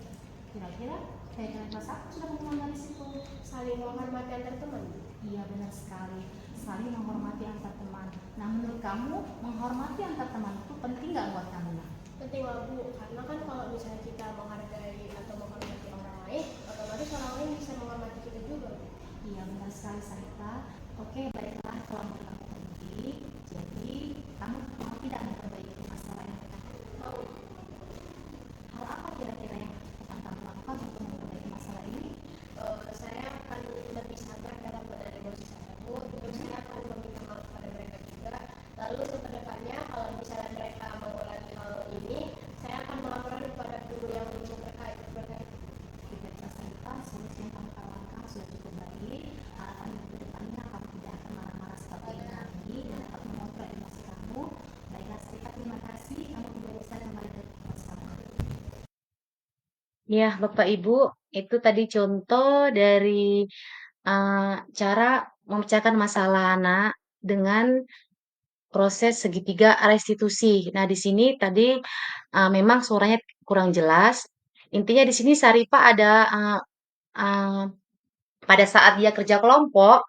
S8: Kira-kira kaidah kelas apa sudah menganalisis itu?
S7: Saling menghormati antar teman.
S8: Iya, benar sekali. Saling menghormati antar teman. Nah, menurut kamu menghormati antar teman itu penting nggak buat kamu?
S7: Penting lah Bu, karena kan kalau misalnya kita menghargai atau menghormati orang lain, otomatis orang lain bisa menghormati kita juga.
S8: Iya, benar sekali Sarifah. Oke, baiklah, kalau menurut kamu penting, jadi kamu mau tidak memperbaiki masalah yang kita mau? Hal apa kira-kira yang akan kamu lakukan untuk memperbaiki masalah ini?
S7: Saya akan lebih sabar dalam menghadapi emosi saya Bu, terus saya akan meminta maaf pada mereka juga. Lalu kedepannya kalau misalnya mereka mengulangi hal ini, saya akan melaporkan kepada guru yang terkait.
S8: Baiklah Sarifah, solusi yang kamu tawarkan sudah cukup baik. Harapan ke depannya kamu tidak akan marah-marah seperti ini lagi dan dapat mengontrol emosi kamu. Baiklah Sarifah, terima kasih. Kamu bisa kembali ke kelas kamu.
S2: Ya, Bapak Ibu, itu tadi contoh dari cara memecahkan masalah anak dengan proses segitiga restitusi. Nah, di sini tadi memang suaranya kurang jelas. Intinya di sini Sarifah ada pada saat dia kerja kelompok,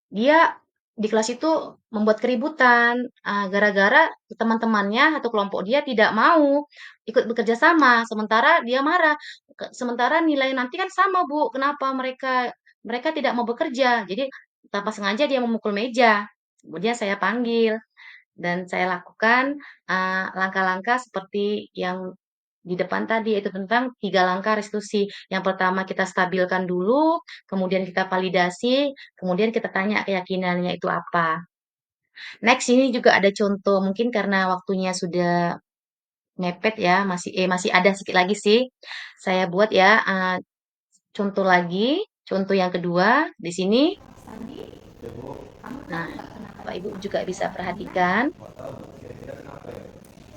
S2: dia di kelas itu membuat keributan gara-gara teman-temannya atau kelompok dia tidak mau ikut bekerja sama, sementara dia marah. Sementara nilai nanti kan sama, Bu. Kenapa mereka tidak mau bekerja? Jadi tanpa sengaja dia memukul meja. Kemudian saya panggil dan saya lakukan langkah-langkah seperti yang di depan tadi, yaitu tentang 3 langkah restitusi. Yang pertama kita stabilkan dulu, kemudian kita validasi, kemudian kita tanya keyakinannya itu apa. Next, ini juga ada contoh, mungkin karena waktunya sudah mepet ya, masih ada sedikit lagi sih. Saya buat ya contoh lagi, contoh yang kedua di sini. Nah, Bapak Ibu juga bisa perhatikan.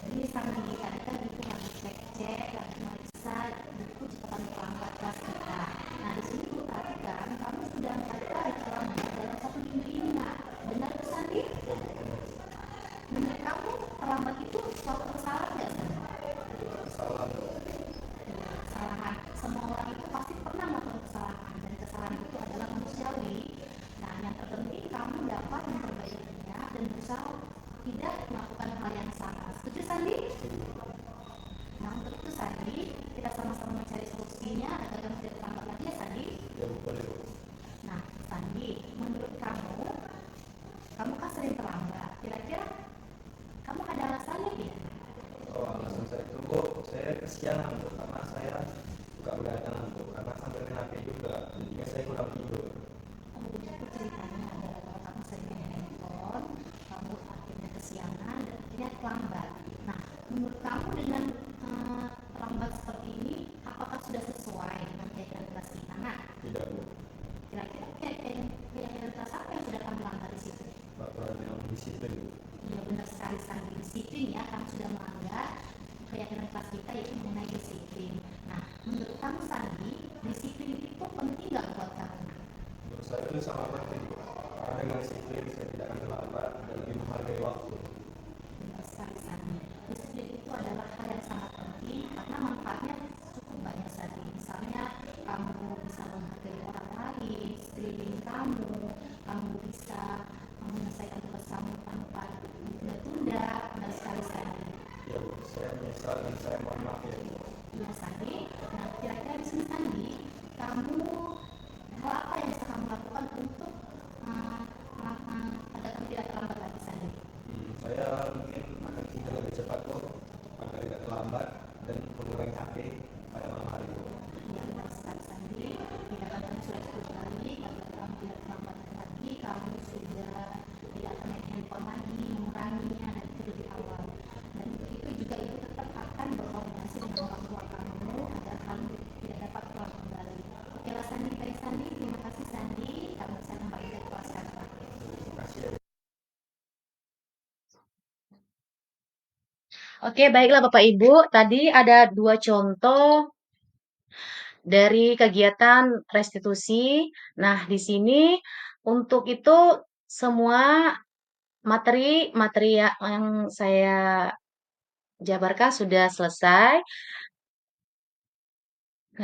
S8: Ini Sandi tadi kan ibu lagi cek-cek, lagi meriksa buku catatan terlambat kelas kita. Nah, di sini ibu perhatikan kamu sudah 4 kali terlambat dalam 1 minggu ini, nak. Benar Bu Sandi? Menurut kamu terlambat itu suatu kesalahan nggak, Sandi? Kesalahan. Semua orang itu pasti pernah melakukan kesalahan dan kesalahan itu adalah manusiawi. Nah, yang terpenting kamu dapat memperbaikinya dan berusaha tidak melakukan hal yang sama. Setuju Sandi? Nah, untuk itu Sandi, kita sama-sama mencari solusinya agar kamu tidak terlambat lagi ya Sandi. Nah, Sandi, menurut kamu kan sering terlambat. Kira-kira kamu ada alasannya tidak?
S9: Alasan saya itu Bu, saya kesianan Bu, karena saya suka begadang Bu, karena sampai main HP juga, jadinya saya kurang tidur.
S8: Oh, begitu ceritanya adalah kalau kamu sering main handphone, kamu akhirnya kesiangan dan akhirnya terlambat. Nah, menurut kamu dengan terlambat seperti ini, apakah sudah sesuai dengan keyakinan kelas kita? Nah,
S9: Tidak Bu,
S8: kira-kira keyakinan kelas apa yang sudah kamu langgar di situ?
S9: peraturan yang disiplin Bu.
S8: Iya, benar sekali Sandi, disiplin ya, kamu sudah melanggar keyakinan kelas kita yaitu mengenai disiplin. Nah, menurut kamu Sandi, disiplin itu penting nggak buat kamu?
S9: Menurut saya itu sangat penting Bu, karena dengan disiplin saya tidak akan terlambat dan lebih menghargai waktu.
S8: Benar sekali Sandi, disiplin itu adalah hal yang sangat penting karena manfaatnya cukup banyak Sandi. Misalnya kamu bisa menghargai orang lain, sekeliling kamu bisa menyelesaikan tugas kamu tanpa tunda-tunda. Benar sekali Sandi.
S9: Ya Bu, saya menyesal dan saya mohon maaf ya Bu.
S8: Iya Sandi. Nah, kira-kira di sini Sandi, kamu hal apa yang bisa kamu lakukan untuk agar kamu tidak terlambat lagi Sandi?
S9: Saya mungkin akan tidur lebih cepat Bu, agar tidak terlambat dan mengurangi HP pada malam hari Bu.
S8: Iya, benar sekali Sandi. Tindakan kamu sudah cukup baik agar kamu tidak terlambat lagi. Kamu sudah tidak main handphone lagi, menguranginya dan itu lebih awal. Dan untuk itu juga ibu tetap akan berkoordinasi dengan orang tua kamu agar kamu tidak dapat pulang kembali. Oke lah Sandi.
S2: Oke, baiklah Bapak Ibu. Tadi ada 2 contoh dari kegiatan restitusi. Nah, di sini untuk itu semua materi yang saya jabarkan sudah selesai.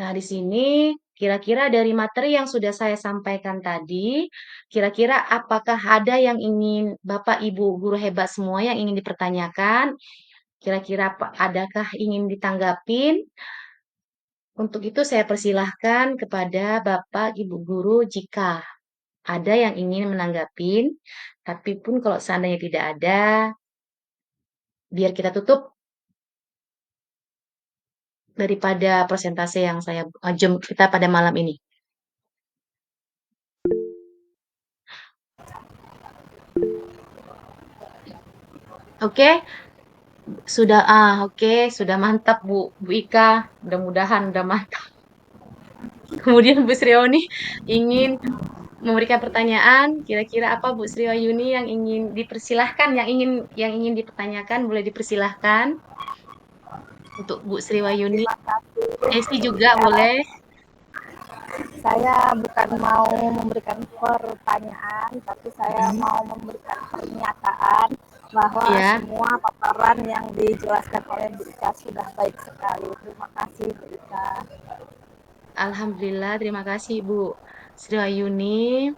S2: Nah, di sini kira-kira dari materi yang sudah saya sampaikan tadi, kira-kira apakah ada yang ingin Bapak Ibu guru hebat semua yang ingin dipertanyakan? Kira-kira adakah ingin ditanggapin? Untuk itu saya persilahkan kepada Bapak Ibu guru jika ada yang ingin menanggapin, tapi pun kalau seandainya tidak ada, biar kita tutup daripada persentase yang saya Zoom kita pada malam ini. Oke, sudah mantap Bu Ika, mudah-mudahan udah mantap. Kemudian Bu Srioni ingin memberikan pertanyaan, kira-kira apa Bu Sriwayuni yang ingin dipersilahkan, yang ingin dipertanyakan boleh dipersilahkan untuk Bu Sriwayuni.
S3: Terima kasih.
S2: Desi juga boleh.
S3: Saya bukan mau memberikan pertanyaan, tapi saya mau memberikan pernyataan bahwa
S2: Ya.
S3: semua paparan yang dijelaskan oleh Bu Ika sudah baik sekali. Terima kasih Bu Ika.
S2: Alhamdulillah, terima kasih Bu Sriwayuni.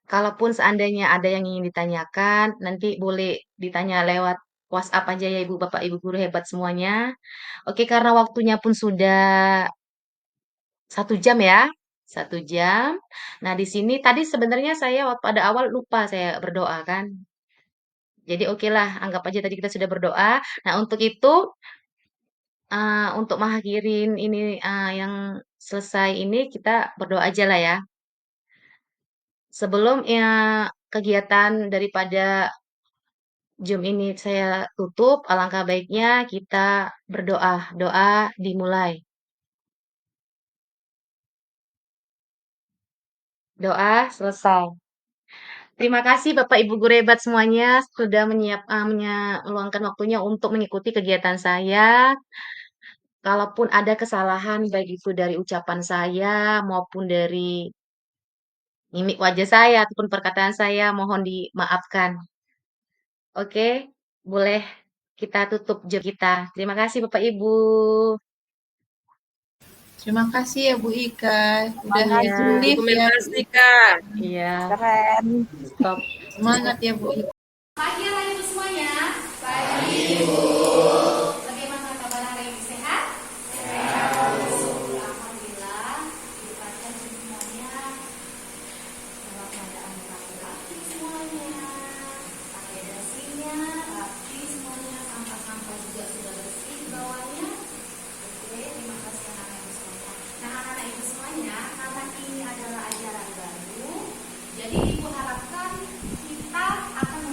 S2: Kalaupun seandainya ada yang ingin ditanyakan, nanti boleh ditanya lewat WhatsApp aja ya Ibu, Bapak, Ibu guru hebat semuanya. Oke, karena waktunya pun sudah 1 jam ya, 1 jam. Nah, di sini tadi sebenarnya saya pada awal lupa saya berdoa kan. Jadi oke lah, anggap aja tadi kita sudah berdoa. Nah, untuk itu, untuk mengakhirin ini yang selesai ini kita berdoa aja lah ya. Sebelum kegiatan daripada Zoom ini saya tutup, alangkah baiknya kita berdoa. Doa dimulai. Doa selesai. Terima kasih Bapak Ibu guru hebat semuanya sudah meluangkan waktunya untuk mengikuti kegiatan saya. Kalaupun ada kesalahan baik itu dari ucapan saya maupun dari mimik wajah saya ataupun perkataan saya mohon dimaafkan. Oke, boleh kita tutup job kita. Terima kasih Bapak Ibu.
S10: Terima kasih ya Bu Ika. Udah
S2: Iya.
S10: live ya.
S5: Kasih Kak.
S2: Iya.
S3: Keren.
S2: Stop.
S10: Semangat ya Bu Ika.
S8: Pagi Ibu semuanya. Pagi Bu. Bagaimana kabar hari ini, sehat? Sehat. Alhamdulillah. Diperhatikan semuanya dalam keadaan rapi semuanya. Pakai dasinya, rapi semuanya, sampah-sampah juga sudah bersih di bawahnya. Oke, terima kasih anak-anak Ibu semuanya. Nah, anak-anak Ibu semuanya, karena ini adalah ajaran baru, jadi Ibu harapkan kita akan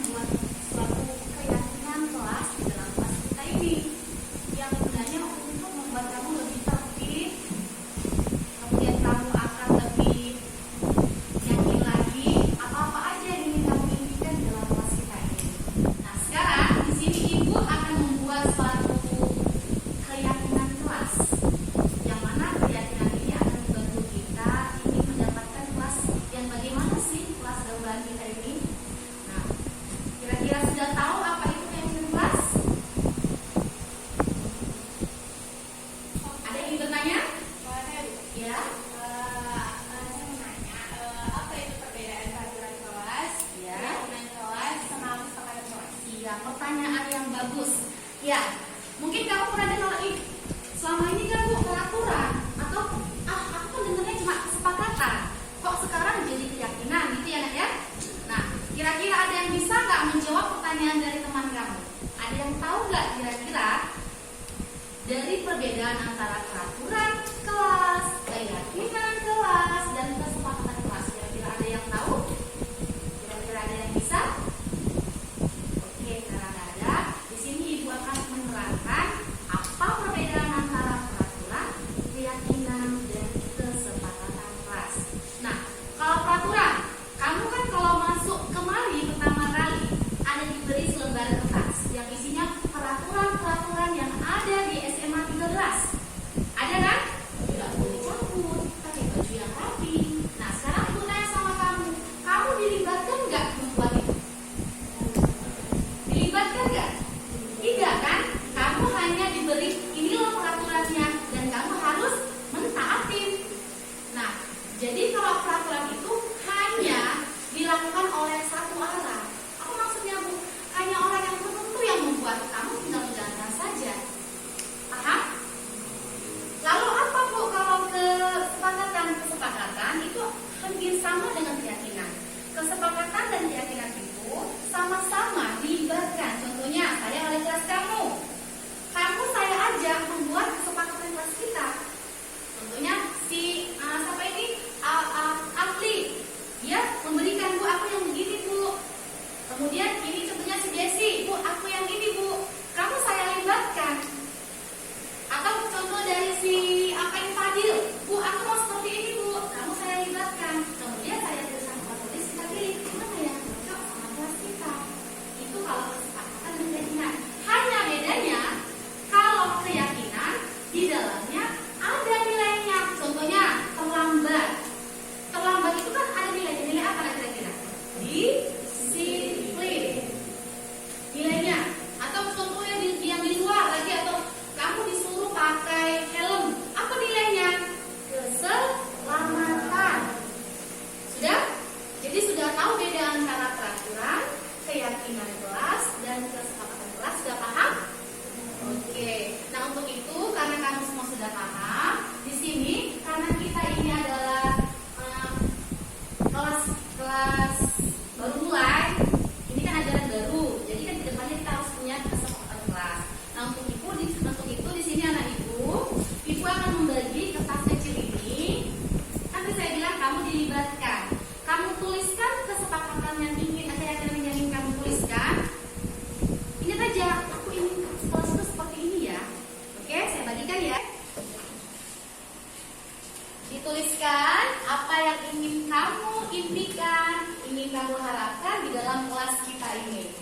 S8: Tuliskan apa yang ingin kamu impikan, ingin kamu harapkan di dalam kelas kita ini.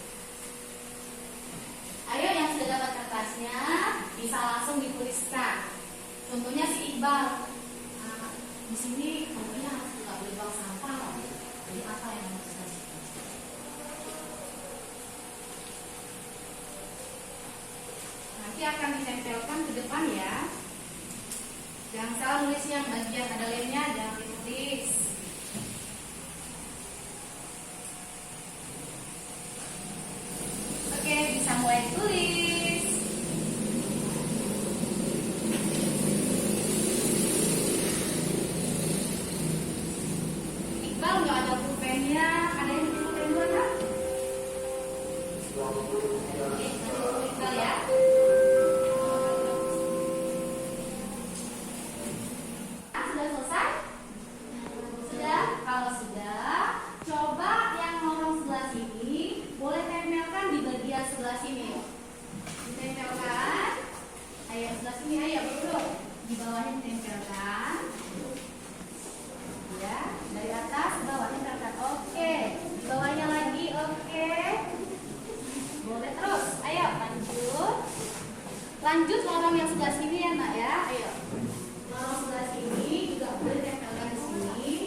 S8: Ayo yang sudah dapat kertasnya bisa langsung dituliskan. Contohnya si Iqbal. Di sini contohnya nggak boleh buang sampah loh. Jadi apa yang harus dikasih? Nanti akan ditempelkan ke depan ya. Jangan salah nulisnya, bagian ada lemnya jangan ditulis. Oke, bisa mulai tulis. Iqbal nggak ada pulpennya, ada yang butuh pulpen dulu kan? Oke, Iqbal ya. Sudah selesai? Sudah? Kalau sudah, coba yang ngomong sebelah sini boleh tempelkan di bagian sebelah sini. Ditempelkan. Ayo sebelah sini, ayo bro. Di bawahnya ditempelkan. Ya, dari atas ke bawahnya tempelkan. Oke. Di bawahnya lagi, oke. Boleh terus. Ayo lanjut. Lanjut lorong yang sebelah sini ya nak ya. Ayo. Lorong sebelah sini juga boleh tempelkan di sini.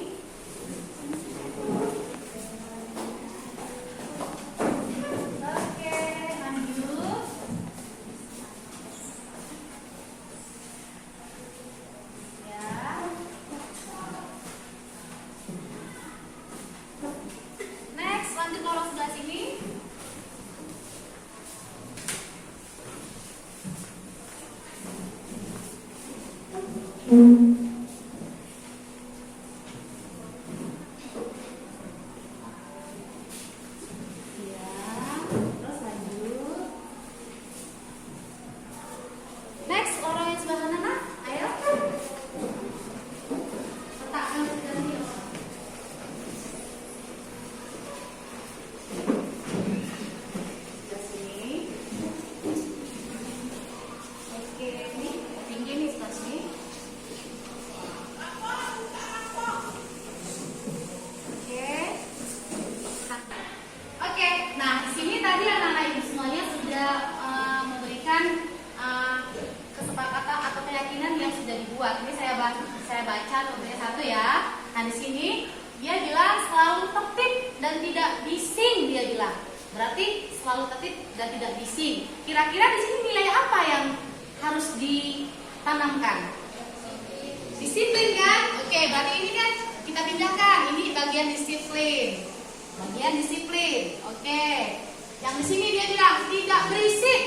S8: Oke, lanjut. Ya. Next, lanjut lorong sebelah sini. Terus lanjut. Next, orang yang sebelah kanan nak, ayo. Letakkan di sini. Sebelah sini. Oke, ini tinggi nih sebelah sini. Oke, nah di sini tadi anak-anak ibu semuanya sudah memberikan kesepakatan atau keyakinan yang sudah dibuat. Ini saya baca contohnya satu ya. Nah di sini dia bilang selalu tertib dan tidak bising dia bilang. Berarti selalu tertib dan tidak bising. Kira-kira di sini nilai apa yang harus ditanamkan? Disiplin kan? Oke, berarti ini kan kita pindahkan. Ini bagian disiplin. Bagian disiplin. Oke. Yang di sini dia bilang tidak berisik.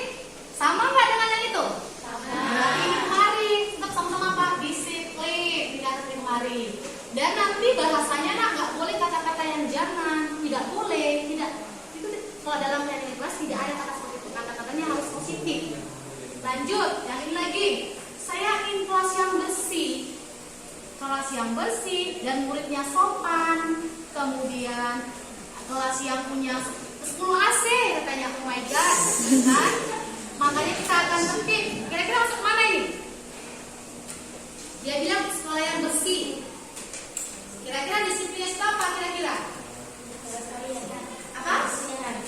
S8: Sama nggak dengan yang itu? Sama. Berarti ini kemari. Tetap sama-sama apa? Disiplin. Tidak kemari. Dan nanti bahasanya nak nggak boleh kata-kata yang jangan. Tidak boleh. Tidak. Itu kalau dalam planning kelas tidak ada kata seperti itu. Kata-katanya harus positif. Lanjut. Yang ini lagi. Saya ingin kelas yang bersih. Kelas yang bersih dan muridnya sopan. Kemudian kelas yang punya 10 AC katanya, oh my god kan? Makanya kita akan tertib. Kira-kira masuk mana ini? Dia bilang sekolah yang bersih. Kira-kira disiplinnya itu apa kira-kira? Apa?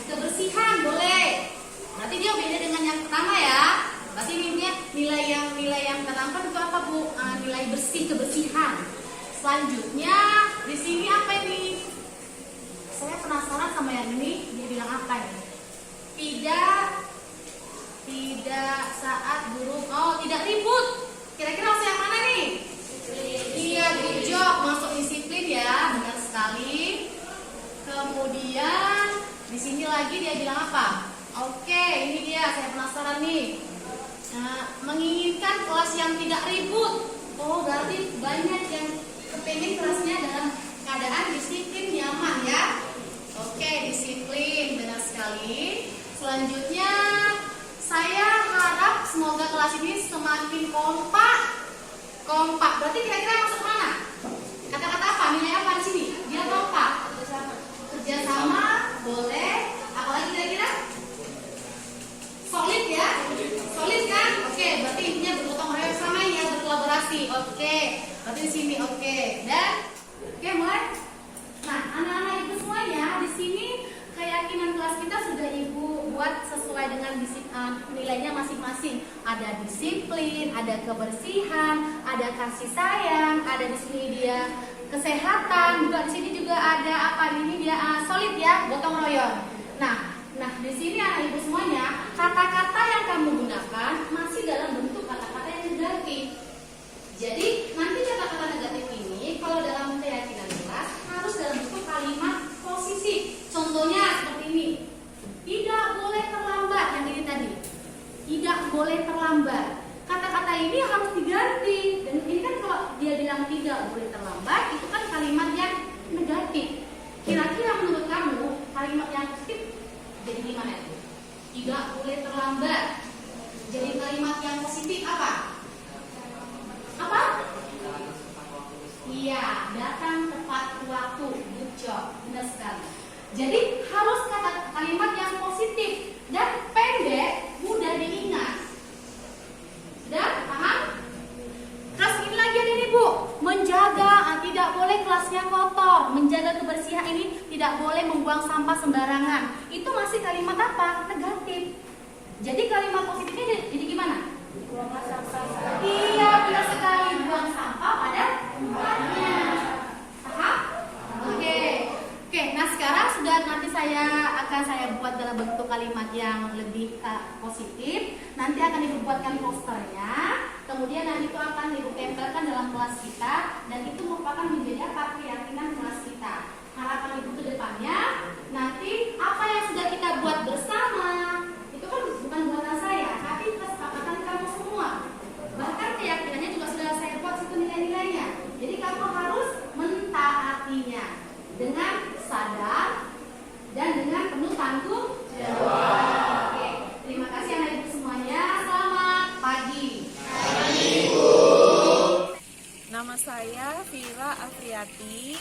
S8: Kebersihan boleh. Berarti dia beda dengan yang pertama ya. Berarti intinya nilai yang terdapat itu apa bu? Nilai bersih, kebersihan. Selanjutnya di sini apa ini? Saya penasaran sama yang ini. Dia bilang apa ini? Tidak saat guru. Oh, tidak ribut. Kira-kira masuk yang mana nih? Iya, good job. Masuk disiplin ya, benar sekali. Kemudian di sini lagi dia bilang apa? Oke, ini dia. Saya penasaran nih. Menginginkan kelas yang tidak ribut. Oh, berarti banyak yang kepengen kelasnya dalam keadaan disiplin, nyaman ya. Oke, disiplin, benar sekali. Selanjutnya, saya harap semoga kelas ini semakin kompak. Kompak, berarti kira-kira masuk mana? Kata-kata apa? Nilai apa di sini? Dia kompak. Kerjasama, boleh. Apalagi kira-kira? Solid ya? Solid kan? Oke, berarti intinya bergotong royong sama ya, berkolaborasi. Oke, Oke, berarti di sini oke. Dan oke, mulai. Nah, anak-anak ibu semuanya, di sini keyakinan kelas kita sudah ibu buat sesuai dengan nilainya masing-masing. Ada disiplin, ada kebersihan, ada kasih sayang, ada di sini dia kesehatan, juga di sini juga ada apa ini dia solid ya, gotong royong. Nah, di sini anak ibu semuanya, kata-kata yang kamu gunakan masih dalam bentuk kata-kata yang negatif. Jadi nanti kata-kata negatif ini kalau dalam keyakinan kelas harus dalam bentuk kalimat positif. Contohnya seperti ini. Tidak boleh terlambat, yang ini tadi. Tidak boleh terlambat. Kata-kata ini harus diganti. Dan ini kan kalau dia bilang tidak boleh terlambat, itu kan kalimat yang negatif. Kira-kira menurut kamu kalimat yang positif jadi gimana itu? Tidak boleh terlambat. Jadi kalimat yang positif apa? Apa? Iya, datang tepat waktu. Good job, benar sekali. Jadi harus kalimat yang positif dan pendek, mudah diingat. Sudah paham? Terus ini lagi nih Bu, menjaga tidak boleh kelasnya kotor, menjaga kebersihan ini tidak boleh membuang sampah sembarangan. Itu masih kalimat apa? Negatif. Jadi kalimat positifnya jadi gimana? Buang sampah. Iya, benar sekali, buang sampah pada tempatnya. Paham? Oke. Nah sekarang sudah nanti akan saya buat dalam bentuk kalimat yang lebih positif. Nanti akan ibu buatkan posternya. Kemudian nanti itu akan ibu tempelkan dalam kelas kita. Dan itu merupakan menjadi apa? Keyakinan kelas kita. Harapan ibu ke depannya, nanti apa yang sudah kita buat bersama, itu kan bukan buatan saya, tapi kesepakatan kamu semua. Bahkan keyakinannya juga sudah saya buat situ nilai-nilainya. Jadi kamu harus mentaatinya dengan sadar dan dengan penuh tanggung jawab. Oke, terima kasih anak ibu semuanya. Selamat pagi.
S11: Nama saya Vira Afriati,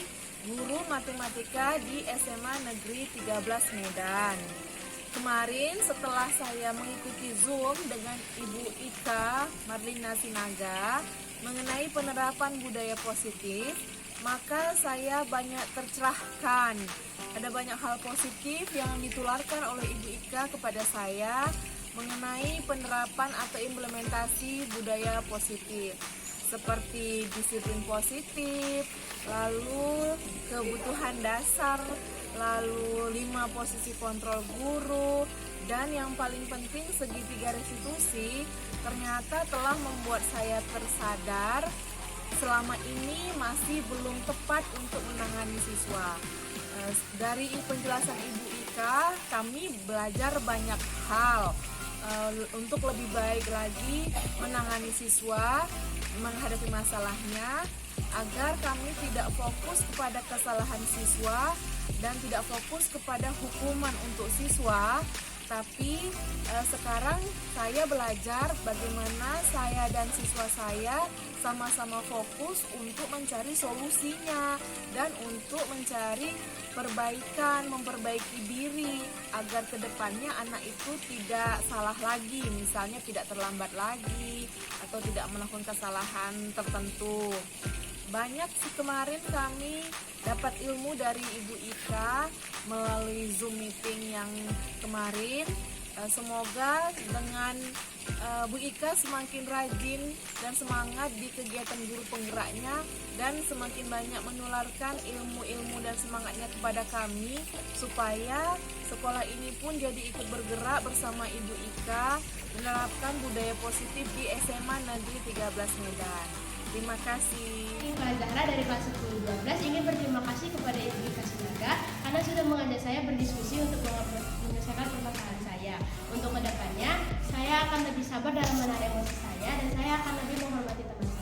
S11: guru matematika di SMA Negeri 13 Medan. Kemarin setelah saya mengikuti Zoom dengan Ibu Ika Marlina Sinaga mengenai penerapan budaya positif, maka saya banyak tercerahkan. Ada banyak hal positif yang ditularkan oleh Ibu Ika kepada saya mengenai penerapan atau implementasi budaya positif, seperti disiplin positif, lalu kebutuhan dasar, lalu 5 posisi kontrol guru, dan yang paling penting segitiga restitusi ternyata telah membuat saya tersadar selama ini masih belum tepat untuk menangani siswa. Dari penjelasan Ibu Ika, kami belajar banyak hal untuk lebih baik lagi menangani siswa, menghadapi masalahnya, agar kami tidak fokus kepada kesalahan siswa dan tidak fokus kepada hukuman untuk siswa. Tapi sekarang saya belajar bagaimana saya dan siswa saya sama-sama fokus untuk mencari solusinya dan untuk mencari perbaikan, memperbaiki diri agar kedepannya anak itu tidak salah lagi, misalnya tidak terlambat lagi atau tidak melakukan kesalahan tertentu. Banyak sih kemarin kami dapat ilmu dari Ibu Ika melalui Zoom meeting yang kemarin. Semoga dengan Bu Ika semakin rajin dan semangat di kegiatan guru penggeraknya dan semakin banyak menularkan ilmu-ilmu dan semangatnya kepada kami supaya sekolah ini pun jadi ikut bergerak bersama Ibu Ika menerapkan budaya positif di SMA Negeri 13 Medan. Terima kasih.
S7: Mbak Zahra dari kelas 10-12 ingin berterima kasih kepada Ibu Ika Sinaga karena sudah mengajak saya berdiskusi untuk menyelesaikan permasalahan saya. Untuk kedepannya, saya akan lebih sabar dalam menahan emosi saya dan saya akan lebih menghormati teman saya.